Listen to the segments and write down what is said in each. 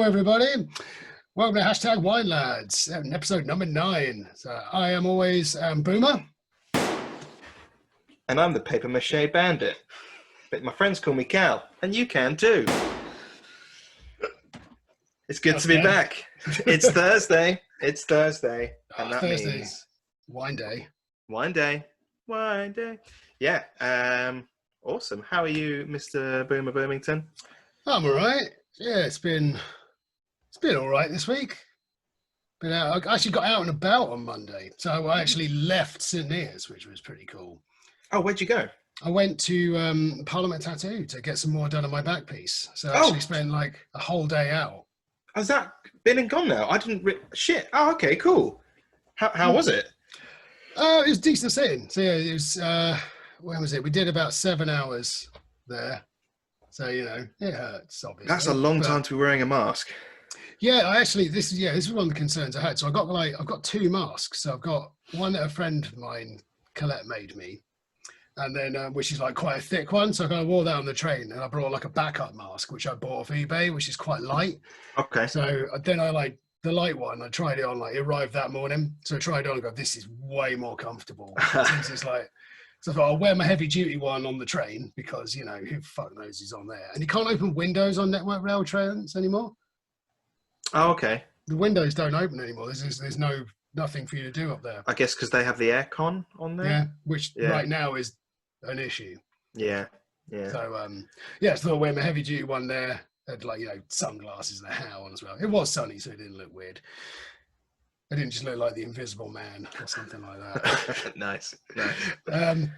everybody. Welcome to hashtag WINELADS, episode number 9. So I am always Boomer. And I'm the paper mache bandit. But my friends call me Cal, and you can too. It's good to be back. It's Thursday. It's Thursday. And that means Wine Day. Wine Day. Wine Day. Yeah. Awesome. How are you, Mr. Boomer Birmingham? I'm all right. Yeah, it's been all right this week. Been out. I actually got out and about on Monday, so I actually left St Neots, which was pretty cool. Oh, where'd you go? I went to Parliament Tattoo to get some more done on my back piece. So I actually spent like a whole day out. Has that been and gone now? I didn't. Shit. Oh, okay, cool. How was it? It was decent sitting. So yeah, it was. When was it? We did about 7 hours there. So you know, it hurts. Obviously, that's a long time to be wearing a mask. Yeah, this is one of the concerns I had. So I've got 2 masks. So I've got one that a friend of mine, Colette, made me. And then, which is like quite a thick one. So I kind of wore that on the train, and I brought like a backup mask, which I bought off eBay, which is quite light. Okay. So then I like the light one. I tried it on, like it arrived that morning. So I tried it on and go, this is way more comfortable. Since it's like, so I thought I'll wear my heavy duty one on the train because, you know, who fuck knows is on there. And you can't open windows on Network Rail trains anymore. Oh, okay. The windows don't open anymore. There's nothing for you to do up there. I guess because they have the aircon on there. Yeah, which right now is an issue. Yeah. So so I wear my heavy duty one there. Had like, you know, sunglasses and a hat on as well. It was sunny, so it didn't look weird. I didn't just look like the Invisible Man or something like that. Nice.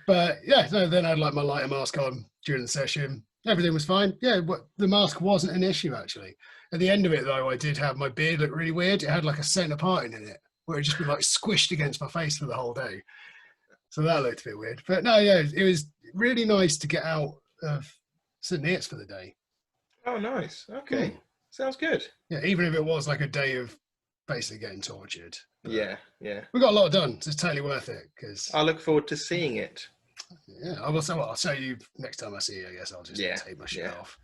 But yeah, so then I had like my lighter mask on during the session. Everything was fine. Yeah, the mask wasn't an issue actually. At the end of it though, I did have my beard look really weird. It had like a centre parting in it where it just been like squished against my face for the whole day. So that looked a bit weird. But no, yeah, it was really nice to get out of St Neots for the day. Oh, nice. Okay. Sounds good. Yeah, even if it was like a day of basically getting tortured. Yeah. We got a lot done, so it's totally worth it. Because I look forward to seeing it. Yeah, I'll show you next time I see you. I guess I'll just take my shit off.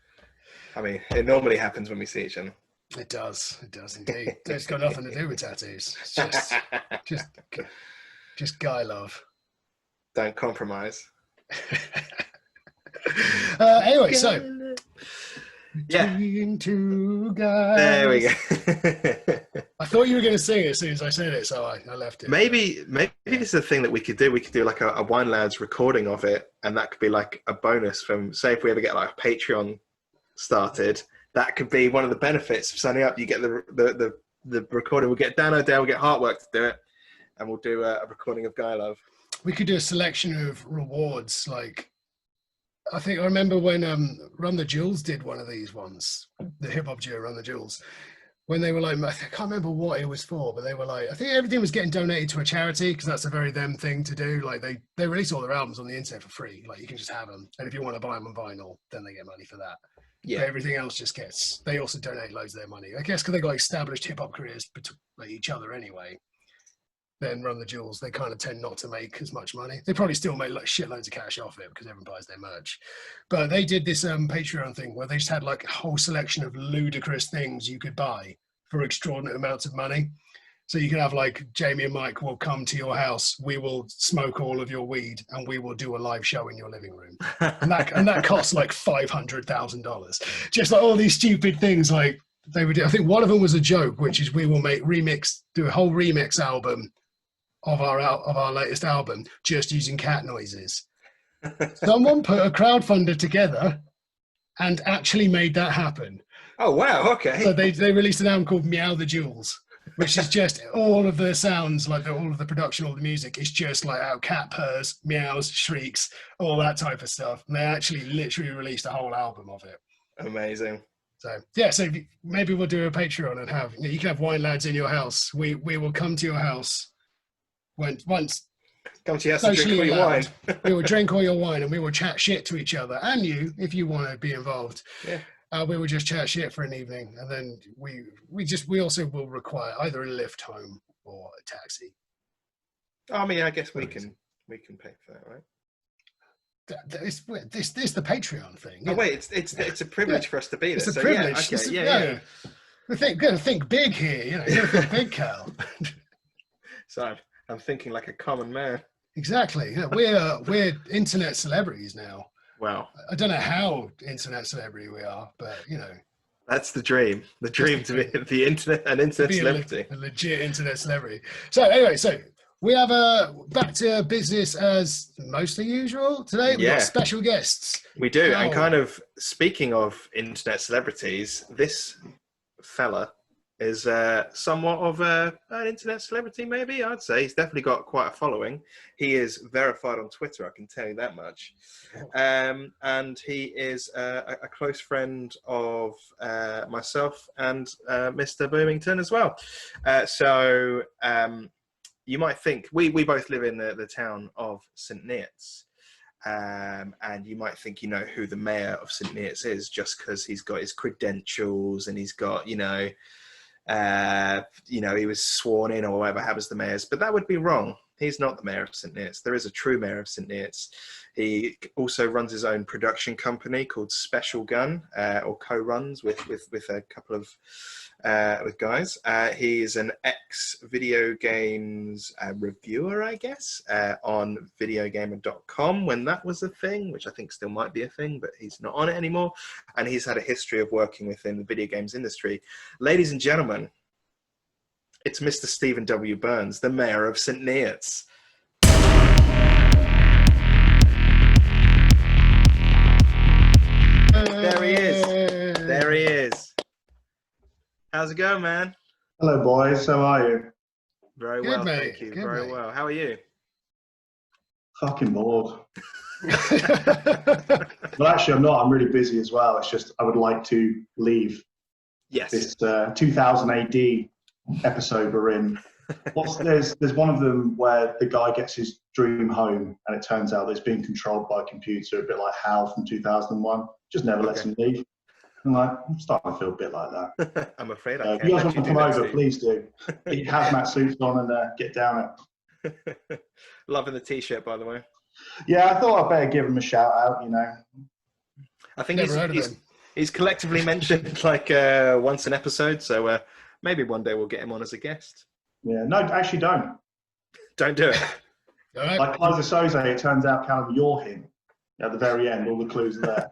I mean, it normally happens when we see each other. It does indeed. It's got nothing to do with tattoos. It's just guy love. Don't compromise. Anyway, so between two guys. There we go. I thought you were going to sing it as soon as I said it, so I left it. Maybe this is a thing that we could do. We could do like a WINELADS recording of it, and that could be like a bonus from, say, if we ever get like a Patreon started, that could be one of the benefits of signing up. You get the recording. We'll get Dan O'Dell, we'll get Heartwork to do it, and we'll do a recording of Guy Love. We could do a selection of rewards. Like, I think I remember when Run the Jewels did one of these ones, the hip hop duo Run the Jewels, when they were like, I can't remember what it was for, but they were like, I think everything was getting donated to a charity because that's a very them thing to do. Like they release all their albums on the internet for free. Like you can just have them, and if you want to buy them on vinyl, then they get money for that. Yeah. But everything else just gets. They also donate loads of their money, I guess, because they got established hip hop careers between like each other anyway. Then Run the Jewels, they kind of tend not to make as much money. They probably still make like shitloads of cash off it because everyone buys their merch. But they did this Patreon thing where they just had like a whole selection of ludicrous things you could buy for extraordinary amounts of money. So you can have like Jamie and Mike will come to your house, we will smoke all of your weed, and we will do a live show in your living room. And that costs like $500,000. Just like all these stupid things like they would do. I think one of them was a joke, which is we will do a whole remix album of our latest album just using cat noises. Someone put a crowdfunder together and actually made that happen. Oh wow, okay. So they released an album called Meow the Jewels, which is just all of the sounds, like all of the production, all the music is just like how cat purrs, meows, shrieks, all that type of stuff. And they actually literally released a whole album of it. Amazing. So yeah, so maybe we'll do a Patreon and you can have WINELADS in your house. We will come to your house once come to your house and drink all your wine. We will drink all your wine and we will chat shit to each other, and you, if you want to be involved. Yeah. We will just chat shit for an evening, and then we also will require either a lift home or a taxi. I mean, I guess we can pay for that, right? This the Patreon thing. Oh wait, it's a privilege for us to be there. It's a privilege. Yeah, okay, yeah. Gotta think big here, you know. You gotta think big, Cal. So I'm thinking like a common man. Exactly. You know, we're internet celebrities now. Wow. I don't know how internet celebrity we are, but you know, That's the dream. The that's dream the to dream. be the internet, an To internet be celebrity. a legit internet celebrity. So anyway, so we have a back to business as mostly usual today. We've got Yeah, special guests. we do. And How kind of speaking of internet celebrities, this fella is somewhat of an internet celebrity, maybe. I'd say he's definitely got quite a following. He is verified on Twitter, I can tell you that much. And he is a close friend of myself and Mr. Bloomington as well. So you might think, we both live in the town of St Neots. And you might think you know who the mayor of St Neots is just because he's got his credentials and he's got, he was sworn in or whatever happens to mayors, but that would be wrong. He's not the mayor of St Neots. There is a true mayor of St Neots. He also runs his own production company called Specialgun, or co-runs with a couple of with guys. He's an ex-video games reviewer, I guess, on videogamer.com when that was a thing, which I think still might be a thing, but he's not on it anymore. And he's had a history of working within the video games industry. Ladies and gentlemen, it's Mr. Steven W. Burns, the mayor of St Neots. There he is. There he is. How's it going, man? Hello, boys. How are you? Very Good, well, mate. thank you. Good, Very mate. well. How are you? Fucking bored. Well, actually, I'm not. I'm really busy as well. It's just I would like to leave Yes. this 2000 AD episode we're in. There's one of them where the guy gets his dream home, and it turns out that it's being controlled by a computer, a bit like Hal from 2001. Just never lets him leave. I'm starting to feel a bit like that. I'm afraid I If can't. you guys want to let come you do that, over, Steve. please do. Get your hazmat suits on and get down it. Loving the t-shirt, by the way. Yeah, I thought I'd better give him a shout out. I think Never heard of him. he's collectively mentioned like once an episode, so maybe one day we'll get him on as a guest. Yeah, no, actually don't. Don't do it. All right. Like Kaiser Soze, it turns out, Callum, you're him. At the very end, all the clues are there.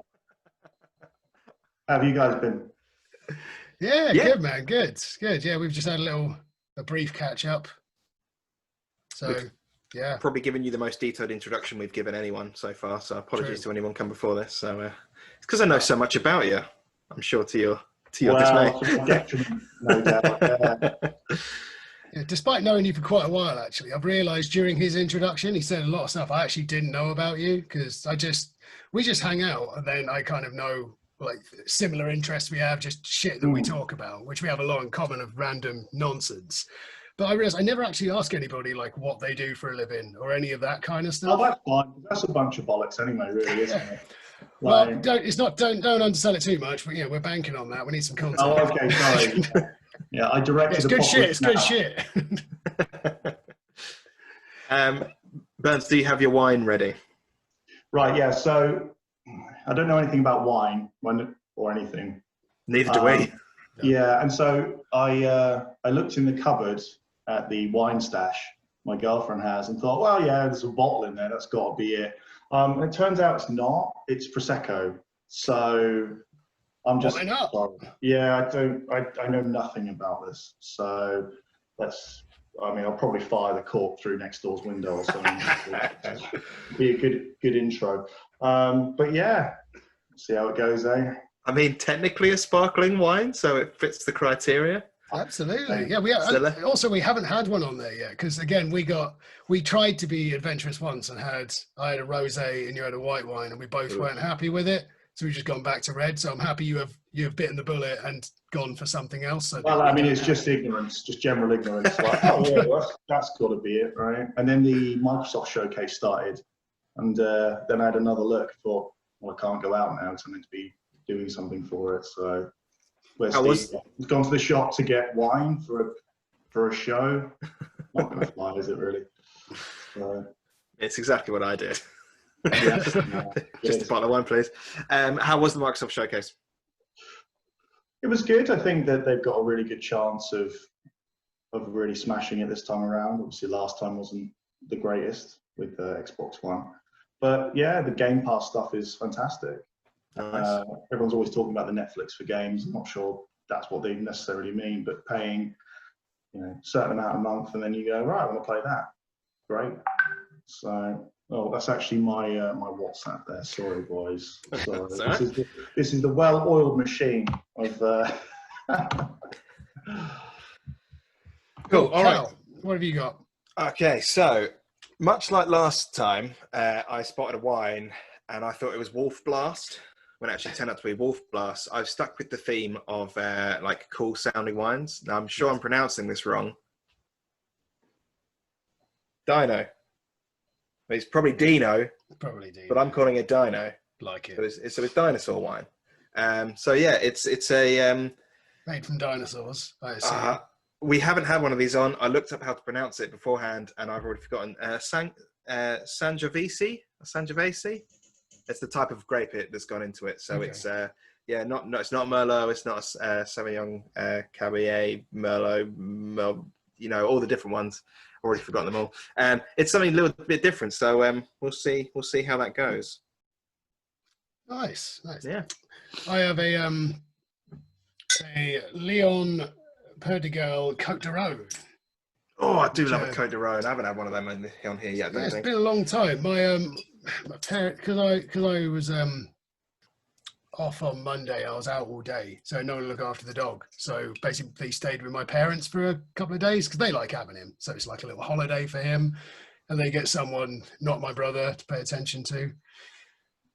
How have you guys been? Yeah, Yeah. good, man. Good. Yeah, we've just had a brief catch up. So, We've- yeah. Probably given you the most detailed introduction we've given anyone so far, so apologies to anyone come before this. So it's because I know so much about you. I'm sure to your Well, dismay. to my detriment, no doubt. Yeah, despite knowing you for quite a while, actually, I've realised during his introduction, he said a lot of stuff I actually didn't know about you because we just hang out and then I kind of know like similar interests we have, just shit that we talk about, which we have a lot in common of random nonsense. But I realised I never actually ask anybody like what they do for a living or any of that kind of Oh, stuff. that's fine. That's a bunch of bollocks anyway, really, isn't it? Well, Like- don't undersell it too much, but yeah, we're banking on that. We need some content. Oh, okay, sorry. Yeah, I directed It's a good shit. popular It's good snap. shit. Burns, do you have your wine ready? Right, yeah, so I don't know anything about wine or anything. Neither do we. Yeah, and so I looked in the cupboard at the wine stash my girlfriend has and thought, well, yeah, there's a bottle in there. That's got to be it. And it turns out it's not. It's Prosecco. So I'm just Why not? sorry. Yeah, I know nothing about this. So I'll probably fire the cork through next door's window or something. Be a good intro. But yeah, see how it goes, eh? I mean, technically a sparkling wine, so it fits the criteria. Absolutely. Yeah, we haven't had one on there yet because again we tried to be adventurous once and I had a rosé and you had a white wine and we both weren't happy with it, so we've just gone back to red. So I'm happy you have bitten the bullet and gone for something else. So well, I mean, it's just ignorance, just general ignorance. Like, oh yeah, that's got to be it, right? And then the Microsoft showcase started, and then I had another look. Thought, well, I can't go out now because I'm meant to be doing something for it. So he's gone to the shop to get wine for a show. Not going to fly, is it really? It's exactly what I did. Yeah, Just a bottle of wine, please. How was the Microsoft showcase? It was good. I think that they've got a really good chance of really smashing it this time around. Obviously, last time wasn't the greatest with Xbox One, but yeah, the Game Pass stuff is fantastic. Nice. Everyone's always talking about the Netflix for games. I'm not sure that's what they necessarily mean, but paying, a certain amount a month, and then you go, right, I want to play that. Great. So, oh, that's actually my my WhatsApp there. Sorry, boys. Sorry. This is the well-oiled machine of. Cool. All right. Cal, what have you got? Okay, so much like last time, I spotted a wine and I thought it was Wolf Blast. When it actually turned out to be Wolf Blast, I've stuck with the theme of like cool sounding wines. Now I'm sure I'm pronouncing this wrong. Dino. It's probably Dino. Probably Dino. But I'm calling it Dino. Like it. But it's dinosaur wine. So yeah, it's a made from dinosaurs, I assume. We haven't had one of these on. I looked up how to pronounce it beforehand, and I've already forgotten. Sangiovese. Sangiovese. It's the type of grape that's gone into it. So okay. It's it's not Merlot. It's not Sauvignon, Cabernet, Merlot. All the different ones. Already forgotten them all. It's something a little bit different. So we'll see. We'll see how that goes. Nice. Yeah. I have a Leon Perdigal Cote de Rhone. Oh, I do love a Cote de Rhone. I haven't had one of them on here yet. It's been a long time. My parent, because I was off on Monday, I was out all day, so no one looked after the dog. So basically, stayed with my parents for a couple of days because they like having him. So it's like a little holiday for him, and they get someone, not my brother, to pay attention to.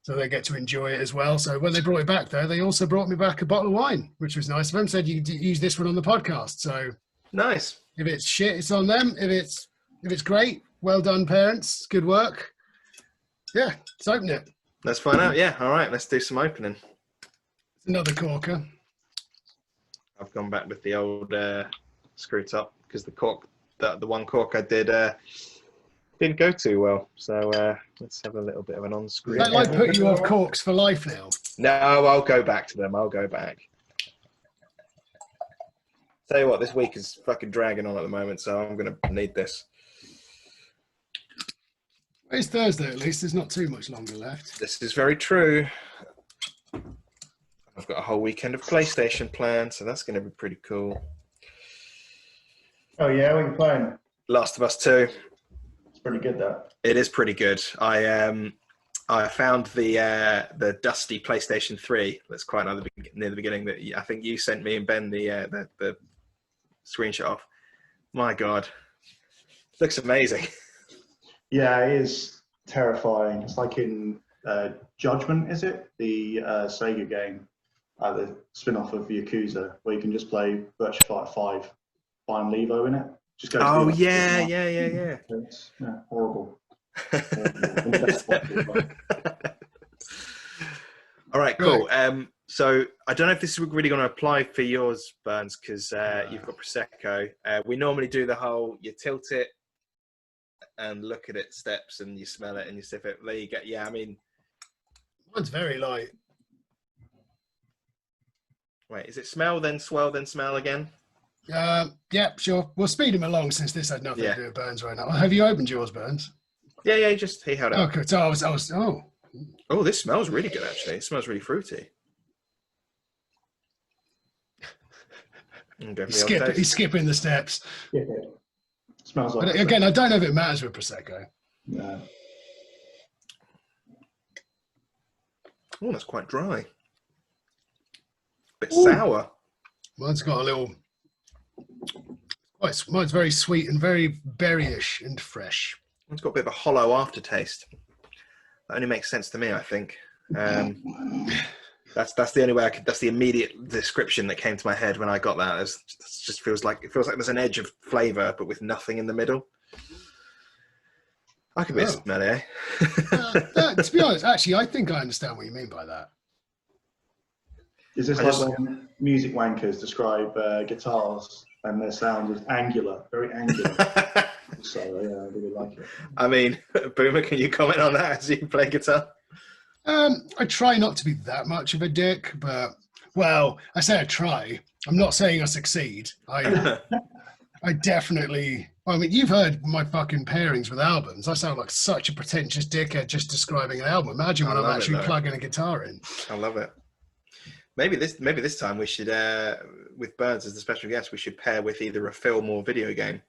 So they get to enjoy it as well. So when they brought it back, though, they also brought me back a bottle of wine, which was nice of them. Said you could use this one on the podcast. So nice. If it's shit, it's on them. If it's great, well done, parents. Good work. Yeah, let's open it. Let's find out. Yeah, all right. Let's do some opening. It's another corker. I've gone back with the old screw top because the one cork I did didn't go too well. So let's have a little bit of an on-screen. That like put you off corks for life now? No, I'll go back to them. I'll go back. Tell you what, this week is fucking dragging on at the moment, so I'm going to need this. It's Thursday, at least. There's not too much longer left. This is very true. I've got a whole weekend of PlayStation planned, so that's going to be pretty cool. Oh, yeah? What are you playing? Last of Us 2. It's pretty good, that. It is pretty good. I found the dusty PlayStation 3 that's quite near the beginning that I think you sent me and Ben the screenshot of. My God. Looks amazing. Yeah, it is terrifying. It's like in Judgment, is it? The Sega game, the spin-off of Yakuza, where you can just play Virtua Fighter 5, Find Levo in it. Just go. Oh, yeah. It's horrible. All right, cool. So I don't know if this is really going to apply for yours, Burns, because you've got Prosecco. We normally do the whole, you tilt it and look at it steps and you smell it and you sniff it. There you go. Yeah, I mean. Mine's very light. Wait, is it smell, then swell, then smell again? Yeah, sure. We'll speed him along since this had nothing to do with Burns right now. Have you opened yours, Burns? Yeah, he held out. Okay, so I was, Oh, this smells really good, actually. It smells really fruity. He's skipping the steps. Yeah. Smells like. But again, I don't know if it matters with Prosecco. No. Oh, that's quite dry. Bit sour. Mine's got a little. Mine's very sweet and very berryish and fresh. It's got a bit of a hollow aftertaste. That only makes sense to me, I think. That's the only way that's the immediate description that came to my head when I got that. It just feels like there's an edge of flavour, but with nothing in the middle. I could be smelly, eh? To be honest, actually, I think I understand what you mean by that. Is this when music wankers describe guitars and their sound as angular, very angular? So yeah, I really like it. I mean, Boomer, can you comment on that as you play guitar? I try not to be that much of a dick, but Well, I say I try. I'm not saying I succeed. I definitely. I mean, you've heard my fucking pairings with albums. I sound like such a pretentious dickhead just describing an album. Imagine when I'm love it, actually though. plugging a guitar in. I love it. Maybe this time we should, with Burns as the special guest, we should pair with either a film or video game.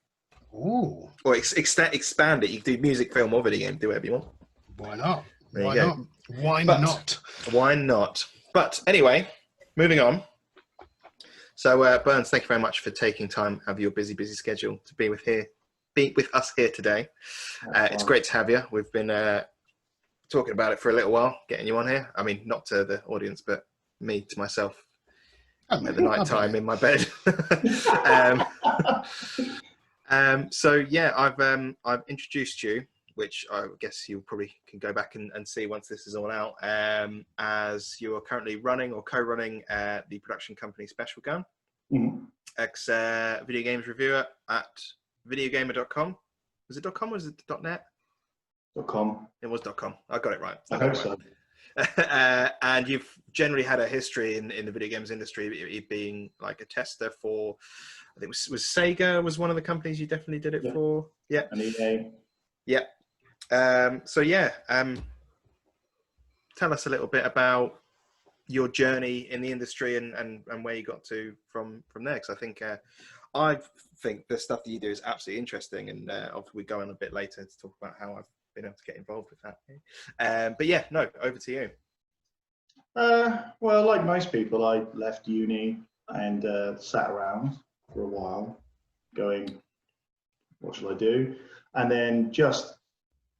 Ooh, Or expand it. You can do music, film, or video game. Do whatever you want. why not? There you Why go. not? Why But- not? Why not? But anyway, moving on. So, Burns, thank you very much for taking time out of your busy schedule to be with us here today. It's great to have you. We've been talking about it for a little while, getting you on here. I mean, not to the audience, but me to myself at the night time in my bed. So yeah, I've introduced you, which I guess you probably can go back and see once this is all out, as you are currently running or co-running the production company specialgun, ex video games reviewer at videogamer.com. Was it .com or was it .net? .com. It was .com. I got it right. I hope so. And you've generally had a history in the video games industry, being like a tester for, I think was Sega was one of the companies you definitely did it for. Yeah. And EA. Yeah. So yeah, tell us a little bit about your journey in the industry and where you got to from there. Because I think the stuff that you do is absolutely interesting, and obviously we go on a bit later to talk about how I've been able to get involved with that. But yeah, no, over to you. Well, like most people, I left uni and sat around for a while going, what shall I do? And then just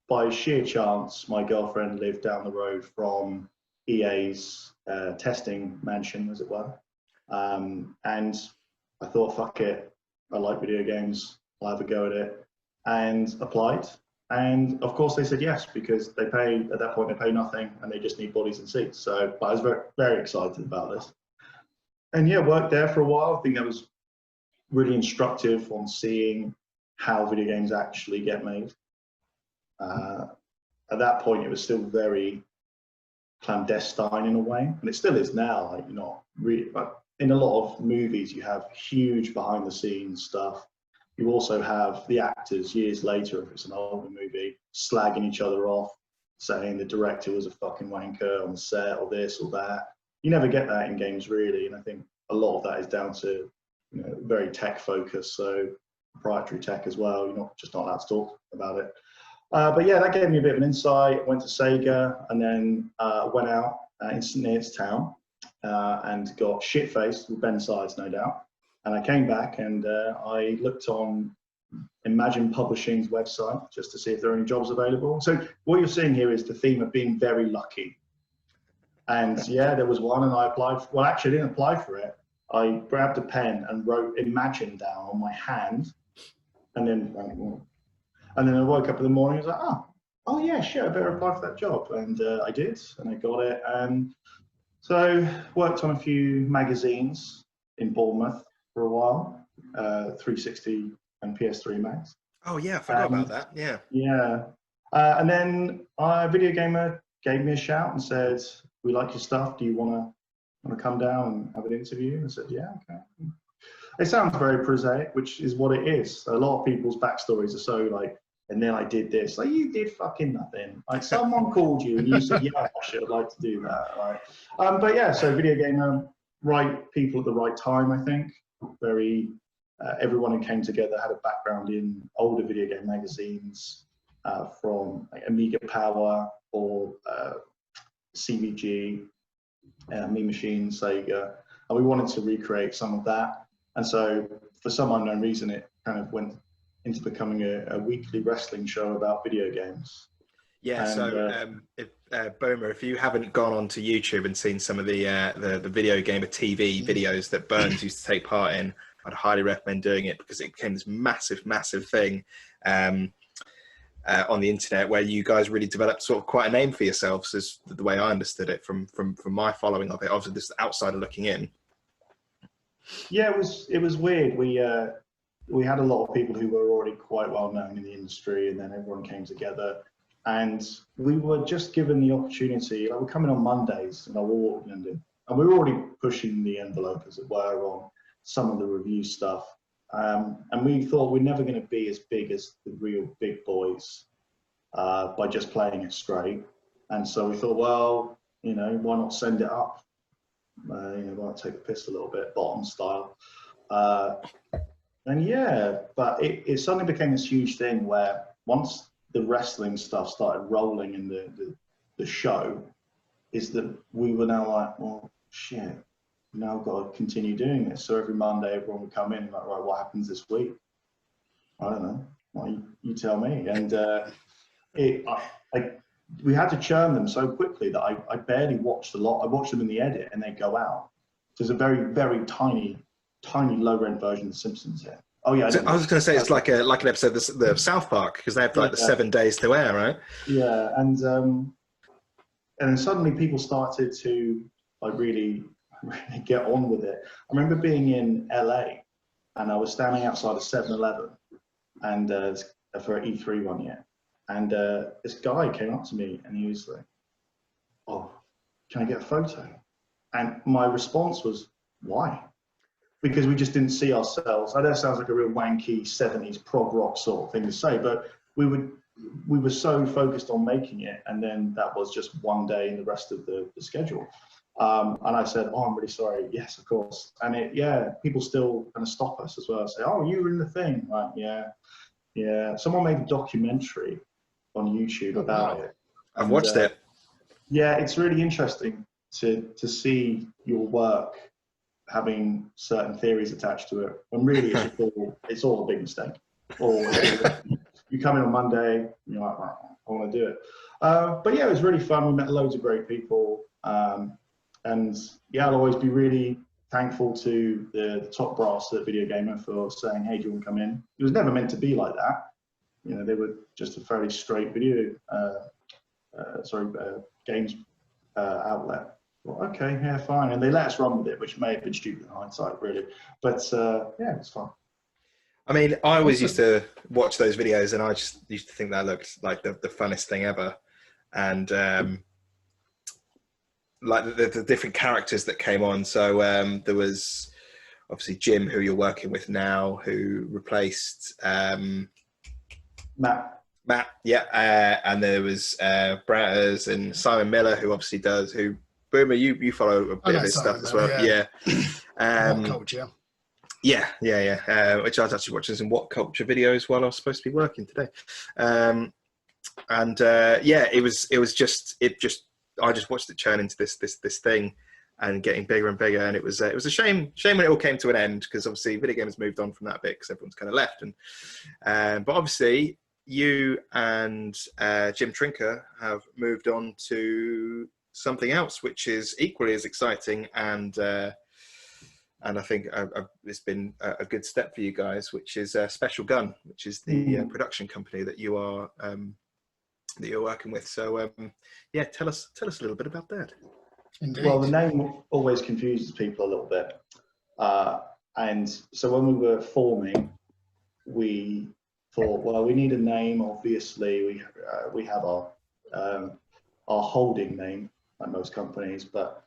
by sheer chance, my girlfriend lived down the road from EA's testing mansion, as it were. And I thought, fuck it, I like video games, I'll have a go at it, and applied. And of course they said yes, because they pay, at that point, they pay nothing and they just need bodies and seats. So I was very, very excited about this. And yeah, worked there for a while. I think that was really instructive on seeing how video games actually get made. At that point, it was still very clandestine in a way, and it still is now. Like, you're not really, but in a lot of movies, you have huge behind the scenes stuff. You also have the actors years later, if it's an older movie, slagging each other off, saying the director was a fucking wanker on the set or this or that. You never get that in games really, and I think a lot of that is down to, you know, very tech focused, so proprietary tech as well. You're not allowed to talk about it. But yeah, that gave me a bit of an insight. Went to Sega and then went out in St Neots Town and got shit-faced with Ben Sides, no doubt. And I came back and I looked on Imagine Publishing's website just to see if there are any jobs available. So what you're seeing here is the theme of being very lucky. And yeah, there was one and I applied. Well, actually, I didn't apply for it. I grabbed a pen and wrote Imagine down on my hand, and then I woke up in the morning and was like, oh yeah, shit, I better apply for that job. And I did, and I got it. And so worked on a few magazines in Bournemouth for a while, 360 and PS3 mags. Oh yeah, I forgot about that. Yeah. Yeah. And then Video Gamer gave me a shout and said, we like your stuff. Do you want to come down and have an interview? And I said, yeah, okay. It sounds very prosaic, which is what it is. A lot of people's backstories are so like, and then I did this. Like, you did fucking nothing. Like, someone called you and you said, yeah, I'd like to do that. Right? But yeah, so Video Gamer, right people at the right time, I think. Very, everyone who came together had a background in older video game magazines from like Amiga Power or CVG, Me Machine, Sega. And we wanted to recreate some of that. And so for some unknown reason, it kind of went into becoming a weekly wrestling show about video games. Yeah, And, so Boomer, if you haven't gone onto YouTube and seen some of the Video Gamer TV videos that Burns used to take part in, I'd highly recommend doing it, because it became this massive thing on the internet, where you guys really developed sort of quite a name for yourselves, is the way I understood it from my following of it. Obviously, this outsider looking in. Yeah, it was weird. We had a lot of people who were already quite well known in the industry, and then everyone came together, and we were just given the opportunity. Like, we're coming on Mondays, and I walked and and we were already pushing the envelope, as it were, on some of the review stuff. And we thought we're never going to be as big as the real big boys by just playing it straight. And so we thought, well, you know, why not send it up? You know, why not take the piss a little bit, bottom style? And yeah, but it suddenly became this huge thing where once the wrestling stuff started rolling in the show, is that we were now like, well, shit, we now got to continue doing this. So every Monday, everyone would come in and like, right, what happens this week? I don't know. Well, you tell me. And we had to churn them so quickly that I barely watched a lot. I watched them in the edit and they go out. There's a very, very tiny low-rent version of The Simpsons here. Oh yeah. So I was going to say it's like an episode of the South Park, because they have like the 7 days to air, right? Yeah, and then suddenly people started to like really get on with it. I remember being in LA and I was standing outside a 7-Eleven and for E3 one year, and this guy came up to me and he was like, "Oh, can I get a photo?" And my response was, "Why?" Because we just didn't see ourselves. I know it sounds like a real wanky 70s prog rock sort of thing to say, but we were so focused on making it, and then that was just one day in the rest of the schedule. And I said, "Oh, I'm really sorry." "Yes, of course." And people still kind of stop us as well. Say, "Oh, you were in the thing." Like, yeah. Someone made a documentary on YouTube about it. I've watched it. Yeah, it's really interesting to see your work having certain theories attached to it, when really it's all a big mistake. Or you come in on Monday, and you're like, "Right, I want to do it." But yeah, it was really fun. We met loads of great people. And yeah, I'll always be really thankful to the top brass at Video Gamer for saying, "Hey, do you want to come in?" It was never meant to be like that. You know, they were just a fairly straight games outlet. Well, okay, yeah, fine. And they let us run with it, which may have been stupid in hindsight, really. But yeah, it's fun. I mean, I always used to watch those videos and I just used to think that looked like the funnest thing ever. And like the different characters that came on. So there was obviously Jim, who you're working with now, who replaced Matt, yeah. And there was Bratters and Simon Miller, who obviously does, who Boomer, you follow a bit of his stuff as well. Yeah. What culture? Yeah. Which I was actually watching some What Culture videos while I was supposed to be working today. I just watched it churn into this thing and getting bigger and bigger. And it was a shame when it all came to an end, because obviously video games moved on from that bit because everyone's kind of left. And but obviously you and Jim Trinker have moved on to something else, which is equally as exciting, and I think it's been a good step for you guys, which is SpecialGun, which is the production company that you are that you're working with. So yeah, tell us a little bit about that. Indeed. Well, the name always confuses people a little bit, and so when we were forming, we thought, well, we need a name. Obviously, we have our holding name, like most companies, but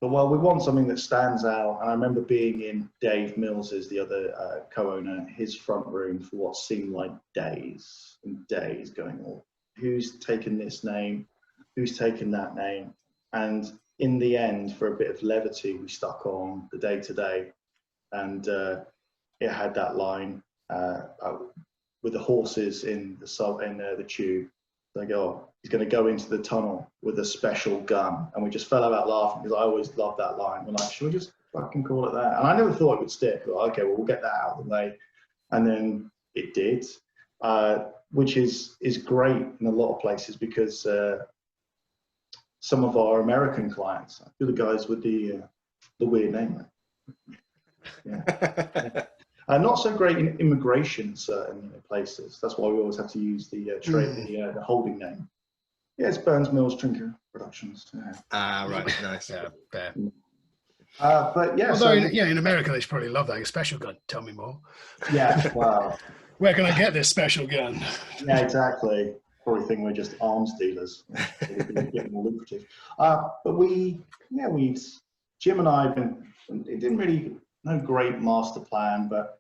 well, we want something that stands out. And I remember being in Dave Mills's, the other co-owner, his front room for what seemed like days and days, going, "Well, who's taken this name? Who's taken that name?" And in the end, for a bit of levity, we stuck on the day-to-day, and it had that line with the horses in the tube. They go, "Oh, he's going to go into the tunnel with a special gun," and we just fell out laughing, because I always loved that line. We're like, "Should we just fucking call it that?" And I never thought it would stick. But okay, well, we'll get that out of the way, and then it did, which is great in a lot of places, because some of our American clients, I feel the guys with the weird name, yeah. Not so great in immigration in certain places. That's why we always have to use the holding name. Yeah, it's Burns Mills Trinker Productions. Yeah. Right, nice. Yeah, fair. But yeah, although in America they should probably love that. Special gun. Tell me more. Yeah, wow. Where can I get this special gun? Yeah, exactly. Probably think we're just arms dealers. So we're a bit more lucrative. But we'd Jim and I have been, it didn't really, no great master plan, but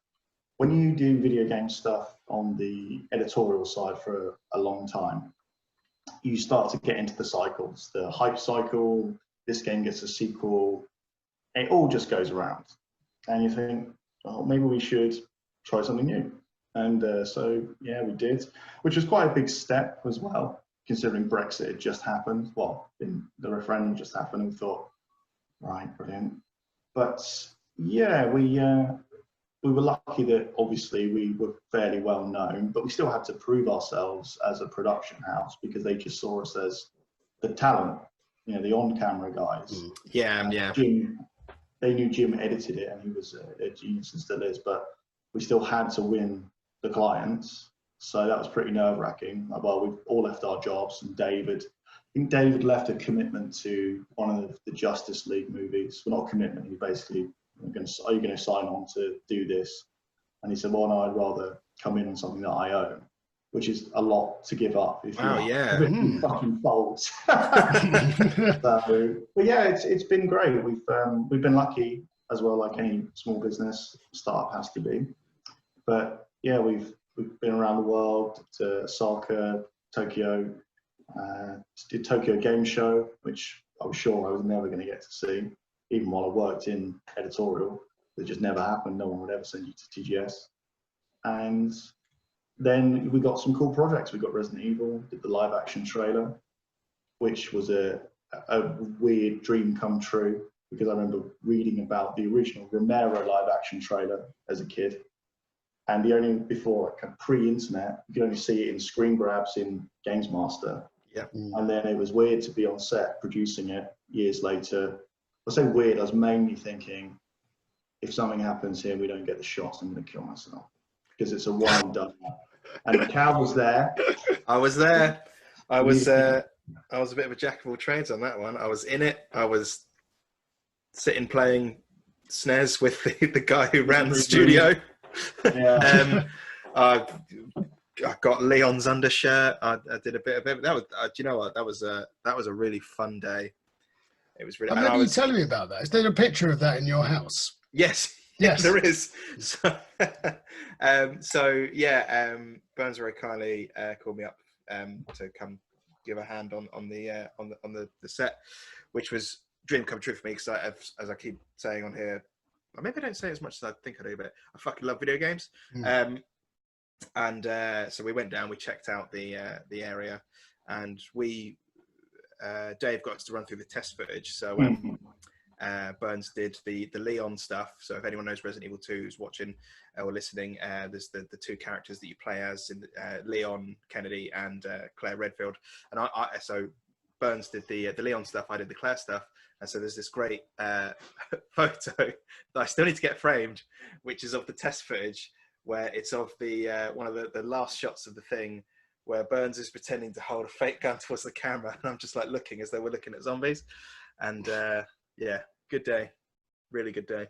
when you do video game stuff on the editorial side for a long time, you start to get into the cycles, the hype cycle, this game gets a sequel, it all just goes around. And you think, oh, maybe we should try something new. And so, yeah, we did, which was quite a big step as well, considering Brexit had just happened. Well, the referendum just happened, and we thought, right, brilliant. But yeah, we were lucky that obviously we were fairly well known, but we still had to prove ourselves as a production house because they just saw us as the talent, you know, the on-camera guys. Yeah. Jim, they knew Jim edited it, and he was a genius and still is, but we still had to win the clients. So that was pretty nerve-wracking. Well, we've all left our jobs, and I think David left a commitment to one of the Justice League movies. Well, not a commitment, he basically, are you going to sign on to do this? And he said, well, no, I'd rather come in on something that I own, which is a lot to give up. If you fucking folds. So, but yeah, it's been great. We've been lucky as well, like any small business startup has to be. But yeah, we've been around the world to Osaka, Tokyo, did Tokyo Game Show, which I was sure I was never going to get to see, even while I worked in editorial. It just never happened. No one would ever send you to TGS. And then we got some cool projects. We got Resident Evil, did the live action trailer, which was a weird dream come true, because I remember reading about the original Romero live action trailer as a kid. And before, kind of pre-internet, you could only see it in screen grabs in Games Master. Yeah. And then it was weird to be on set producing it years later. I say weird, I was mainly thinking, if something happens here, we don't get the shots, I'm going to kill myself. Because it's a one and done. And Cal was there. I was there. I was a bit of a jack of all trades on that one. I was in it. I was sitting playing SNES with the guy who ran the studio. Yeah. I got Leon's undershirt. I did a bit of it. That was, do you know what? That was a really fun day. It was really. I remember you telling me about that. Is there a picture of that in your house? Yes. Yes, there is. So, Burns very kindly called me up to come give a hand on the set, which was dream come true for me, because as I keep saying on here, or maybe I don't say as much as I think I do, but I fucking love video games. So we went down, we checked out the area, and Dave got us to run through the test footage. So Burns did the Leon stuff. So if anyone knows Resident Evil 2 who's watching or listening, there's the two characters that you play as, in Leon Kennedy and Claire Redfield. And so Burns did the Leon stuff, I did the Claire stuff. And so there's this great photo that I still need to get framed, which is of the test footage, where it's of the one of the last shots of the thing, where Burns is pretending to hold a fake gun towards the camera, and I'm just like looking as though we're looking at zombies. And yeah, good day, really good day.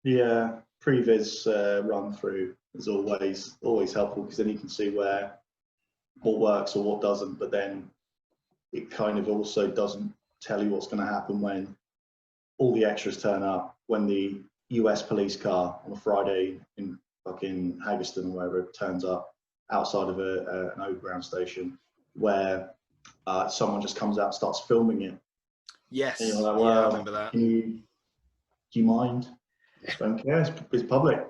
Yeah, previs run through is always helpful, because then you can see what works or what doesn't, but then it kind of also doesn't tell you what's going to happen when all the extras turn up, when the US police car on a Friday in fucking Haggerston or wherever it turns up outside of an overground station, where someone just comes out and starts filming it. Yes. And you're like, well, I remember that. Do you mind? I don't care. It's public.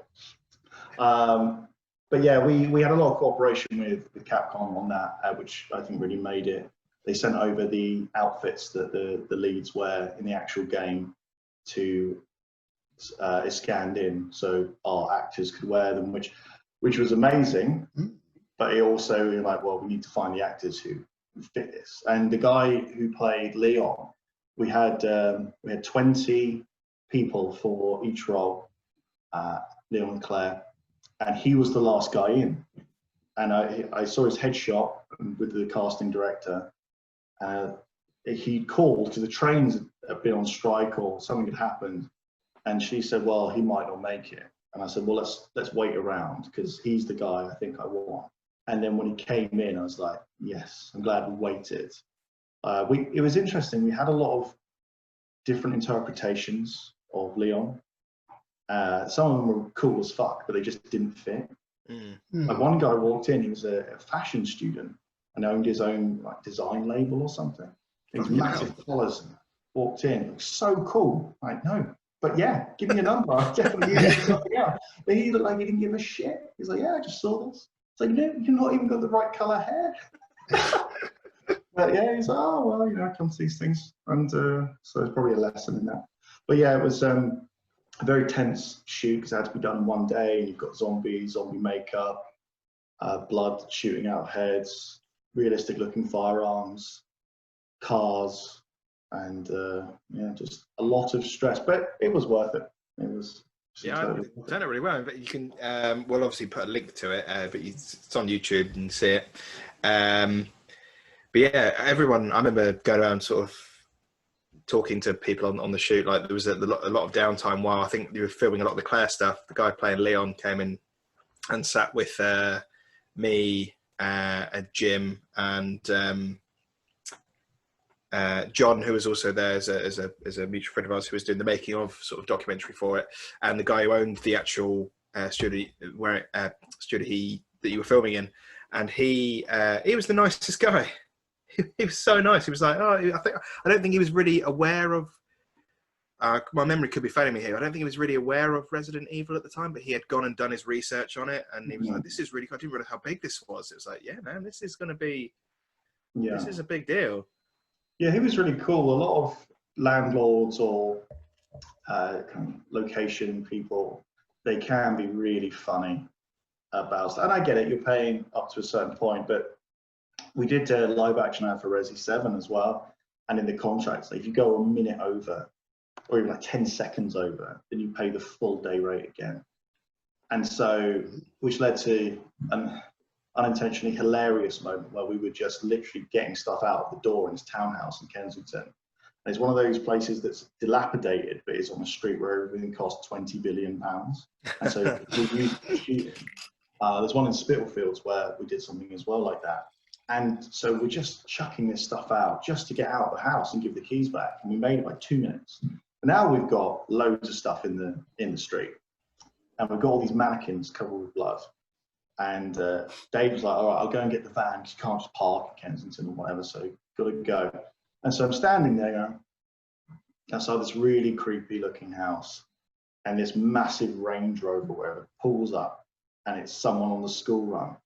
But yeah, we had a lot of cooperation with Capcom on that, which I think really made it. They sent over the outfits that the leads wear in the actual game to is scanned in, so our actors could wear them, which was amazing. But it also, you're like, well, we need to find the actors who fit this. And the guy who played Leon, we had 20 people for each role, Leon and Claire, and he was the last guy in. And I saw his headshot with the casting director. He called because the trains had been on strike or something had happened, and she said, well, he might not make it. And I said, well, let's wait around, because he's the guy I think I want. And then when he came in, I was like, yes, I'm glad we waited. It was interesting. We had a lot of different interpretations of Leon. Some of them were cool as fuck, but they just didn't fit. Like one guy walked in, he was a fashion student and owned his own like design label or something. These massive collars. Walked in, it was so cool. Like, no, but yeah, give me a number. I'll definitely use it for something else. But he looked like he didn't give a shit. He's like, yeah, I just saw this. It's like, no, you've not even got the right color hair. But yeah, he's like, oh, well, you know, I come to these things. And so there's probably a lesson in that. But yeah, it was a very tense shoot because it had to be done in one day. And you've got zombie makeup, blood shooting out of heads, realistic looking firearms, cars, and yeah, just a lot of stress. But it was worth it. It was. Yeah, I've done it really well. But you can, we'll obviously put a link to it, but it's on YouTube and see it. But yeah, everyone, I remember going around sort of talking to people on the shoot. Like there was a lot of downtime while I think you were filming a lot of the Claire stuff. The guy playing Leon came in and sat with me, Jim, and John, who was also there as a mutual friend of ours who was doing the making of sort of documentary for it, and the guy who owned the actual studio that you were filming in, and he was the nicest guy. He was so nice. He was like, I don't think he was really aware of. My memory could be failing me here. I don't think he was really aware of Resident Evil at the time, but he had gone and done his research on it, and he was like, "This is really cool." I didn't realize how big this was. It was like, "Yeah, man, this is going to be. This is a big deal." Yeah, he was really cool. A lot of landlords or kind of location people, they can be really funny about stuff. And I get it, you're paying up to a certain point, but we did a live action ad for Resi 7 as well. And in the contracts, if you go a minute over, or even like 10 seconds over, then you pay the full day rate again. And so, which led to an unintentionally hilarious moment where we were just literally getting stuff out of the door in his townhouse in Kensington. And it's one of those places that's dilapidated, but it's on a street where everything costs £20 billion. And so we used to shoot it. There's one in Spitalfields where we did something as well like that. And so we're just chucking this stuff out just to get out of the house and give the keys back. And we made it like 2 minutes. And now we've got loads of stuff in the street. And we've got all these mannequins covered with blood. And Dave was like, all right, I'll go and get the van because you can't just park at Kensington or whatever, so got to go. And so I'm standing there outside this really creepy looking house, and this massive Range Rover where it pulls up, and it's someone on the school run.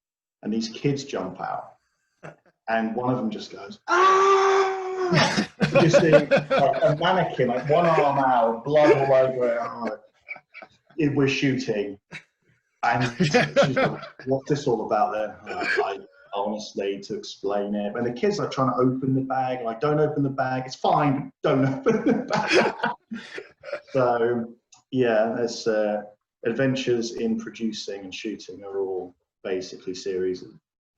And these kids jump out, and one of them just goes, ah! You just see like a mannequin, like one arm out, blood all over it. We're shooting. And she's like, what's this all about then? I honestly, to explain it. And the kids are trying to open the bag. Like, don't open the bag. It's fine. Don't open the bag. So, yeah, there's adventures in producing and shooting are all basically series of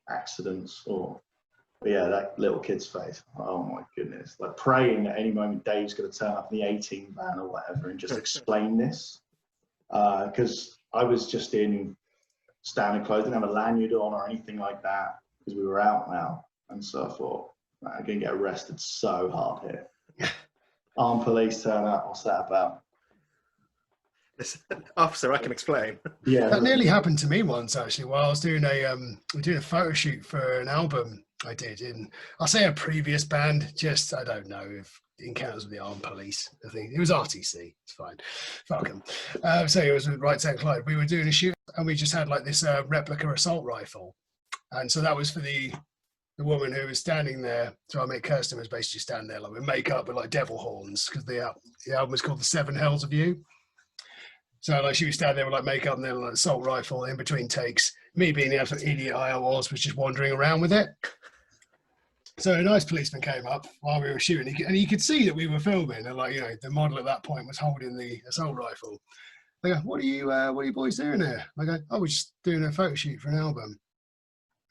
accidents. But yeah, that little kid's face. Oh my goodness. Like praying at any moment Dave's going to turn up in the 18 van or whatever and just explain this. Because I was just in standard clothes, didn't have a lanyard on or anything like that because we were out now. And so I thought, I'm going to get arrested so hard here. Armed police turn up, what's that about? Officer, I can explain. Yeah. That nearly happened to me once actually while I was doing a photo shoot for an album I did in, I'll say a previous band, just, I don't know if Encounters with the Armed Police. I think it was RTC. It's fine. Fuck 'em. So it was with Right Saint Clyde. We were doing a shoot and we just had like this replica assault rifle. And so that was for the woman who was standing there. So our mate Kirsten was basically standing there like with makeup with like devil horns because the album was called The Seven Hells of You. So like she was standing there with like makeup and then like assault rifle in between takes. Me being the absolute idiot I was just wandering around with it. So a nice policeman came up while we were shooting, and you could see that we were filming, and like, you know, the model at that point was holding the assault rifle. They go, what are you boys doing here? I go, oh, we're just doing a photo shoot for an album.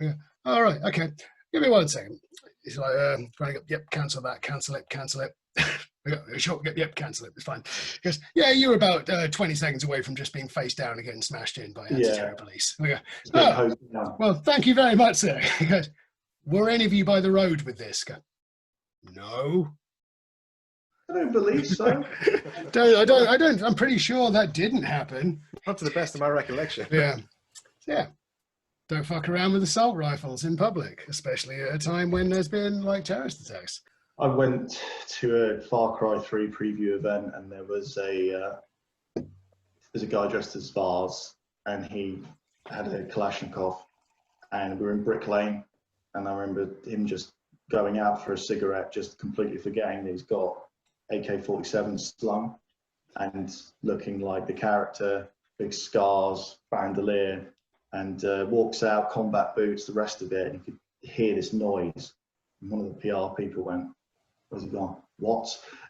I go, all right, okay, give me 1 second. He's like, running up, yep, cancel that, cancel it. I go, sure, yep, cancel it, it's fine. He goes, yeah, you're about 20 seconds away from just being face down and getting smashed in by anti-terror police. I go, oh, well, thank you very much, sir. He goes, were any of you by the road with this? Go, no. I don't believe so. I'm pretty sure that didn't happen. Not to the best of my recollection. Yeah. Yeah. Don't fuck around with assault rifles in public, especially at a time when there's been like terrorist attacks. I went to a Far Cry 3 preview event, and there's a guy dressed as Vars, and he had a Kalashnikov, and we were in Brick Lane, and I remember him just going out for a cigarette, just completely forgetting that he's got AK-47 slung, and looking like the character, big scars, bandolier, and walks out, combat boots, the rest of it, and you could hear this noise. And one of the PR people went, "Where's he gone? What?"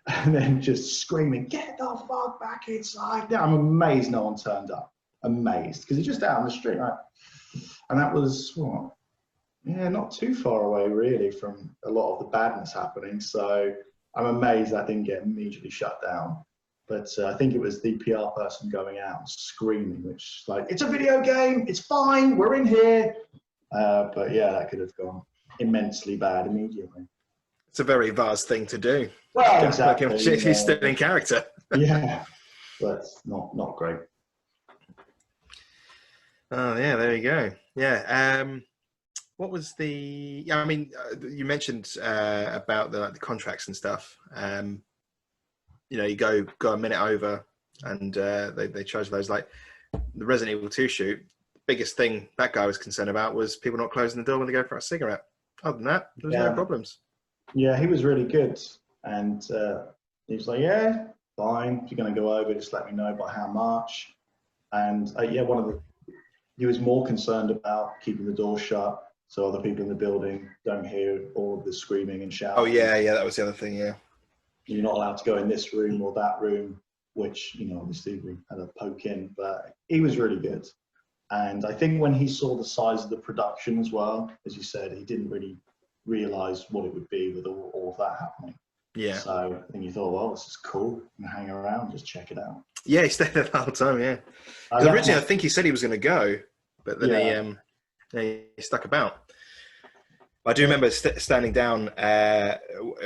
And then just screaming, "Get the fuck back inside!" Yeah, I'm amazed no one turned up. Amazed, because he's just out on the street, right? And that was what? Yeah, not too far away really from a lot of the badness happening. So I'm amazed that didn't get immediately shut down. But I think it was the PR person going out screaming, which like, "It's a video game, it's fine, we're in here." But yeah, that could have gone immensely bad immediately. It's a very Vars thing to do. Well, exactly. He's still in character. Yeah, but not great. Oh yeah, there you go. Yeah. What was the? Yeah, I mean, you mentioned about the contracts and stuff. You go a minute over, and they charge those. Like the Resident Evil 2 shoot, the biggest thing that guy was concerned about was people not closing the door when they go for a cigarette. Other than that, there was no problems. Yeah, he was really good, and he was like, "Yeah, fine. If you're going to go over, just let me know by how much." And yeah, he was more concerned about keeping the door shut so other people in the building don't hear all of the screaming and shouting. Oh yeah, that was the other thing. Yeah, you're not allowed to go in this room or that room, which obviously we had a poke in, but he was really good. And I think when he saw the size of the production as well, as you said, he didn't really realize what it would be with all of that happening. Yeah. So I think he thought, well, this is cool. I'm gonna hang around, just check it out. Yeah, he stayed there the whole time. Yeah. Because originally, I think he said he was going to go, but then he stuck about. I do remember standing down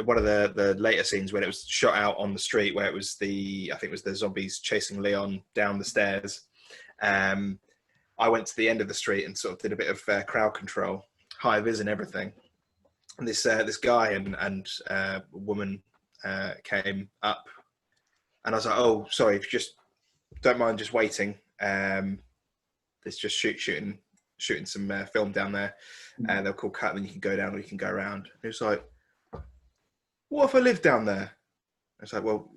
one of the later scenes when it was shot out on the street, where it was the zombies chasing Leon down the stairs. I went to the end of the street and sort of did a bit of crowd control, high vis and everything. And this guy and woman came up, and I was like, "Oh, sorry, if you just don't mind just waiting. Let's just shooting some film down there. They'll call cut, and then you can go down or you can go around." And it was like, "What if I live down there?" It's like, "Well,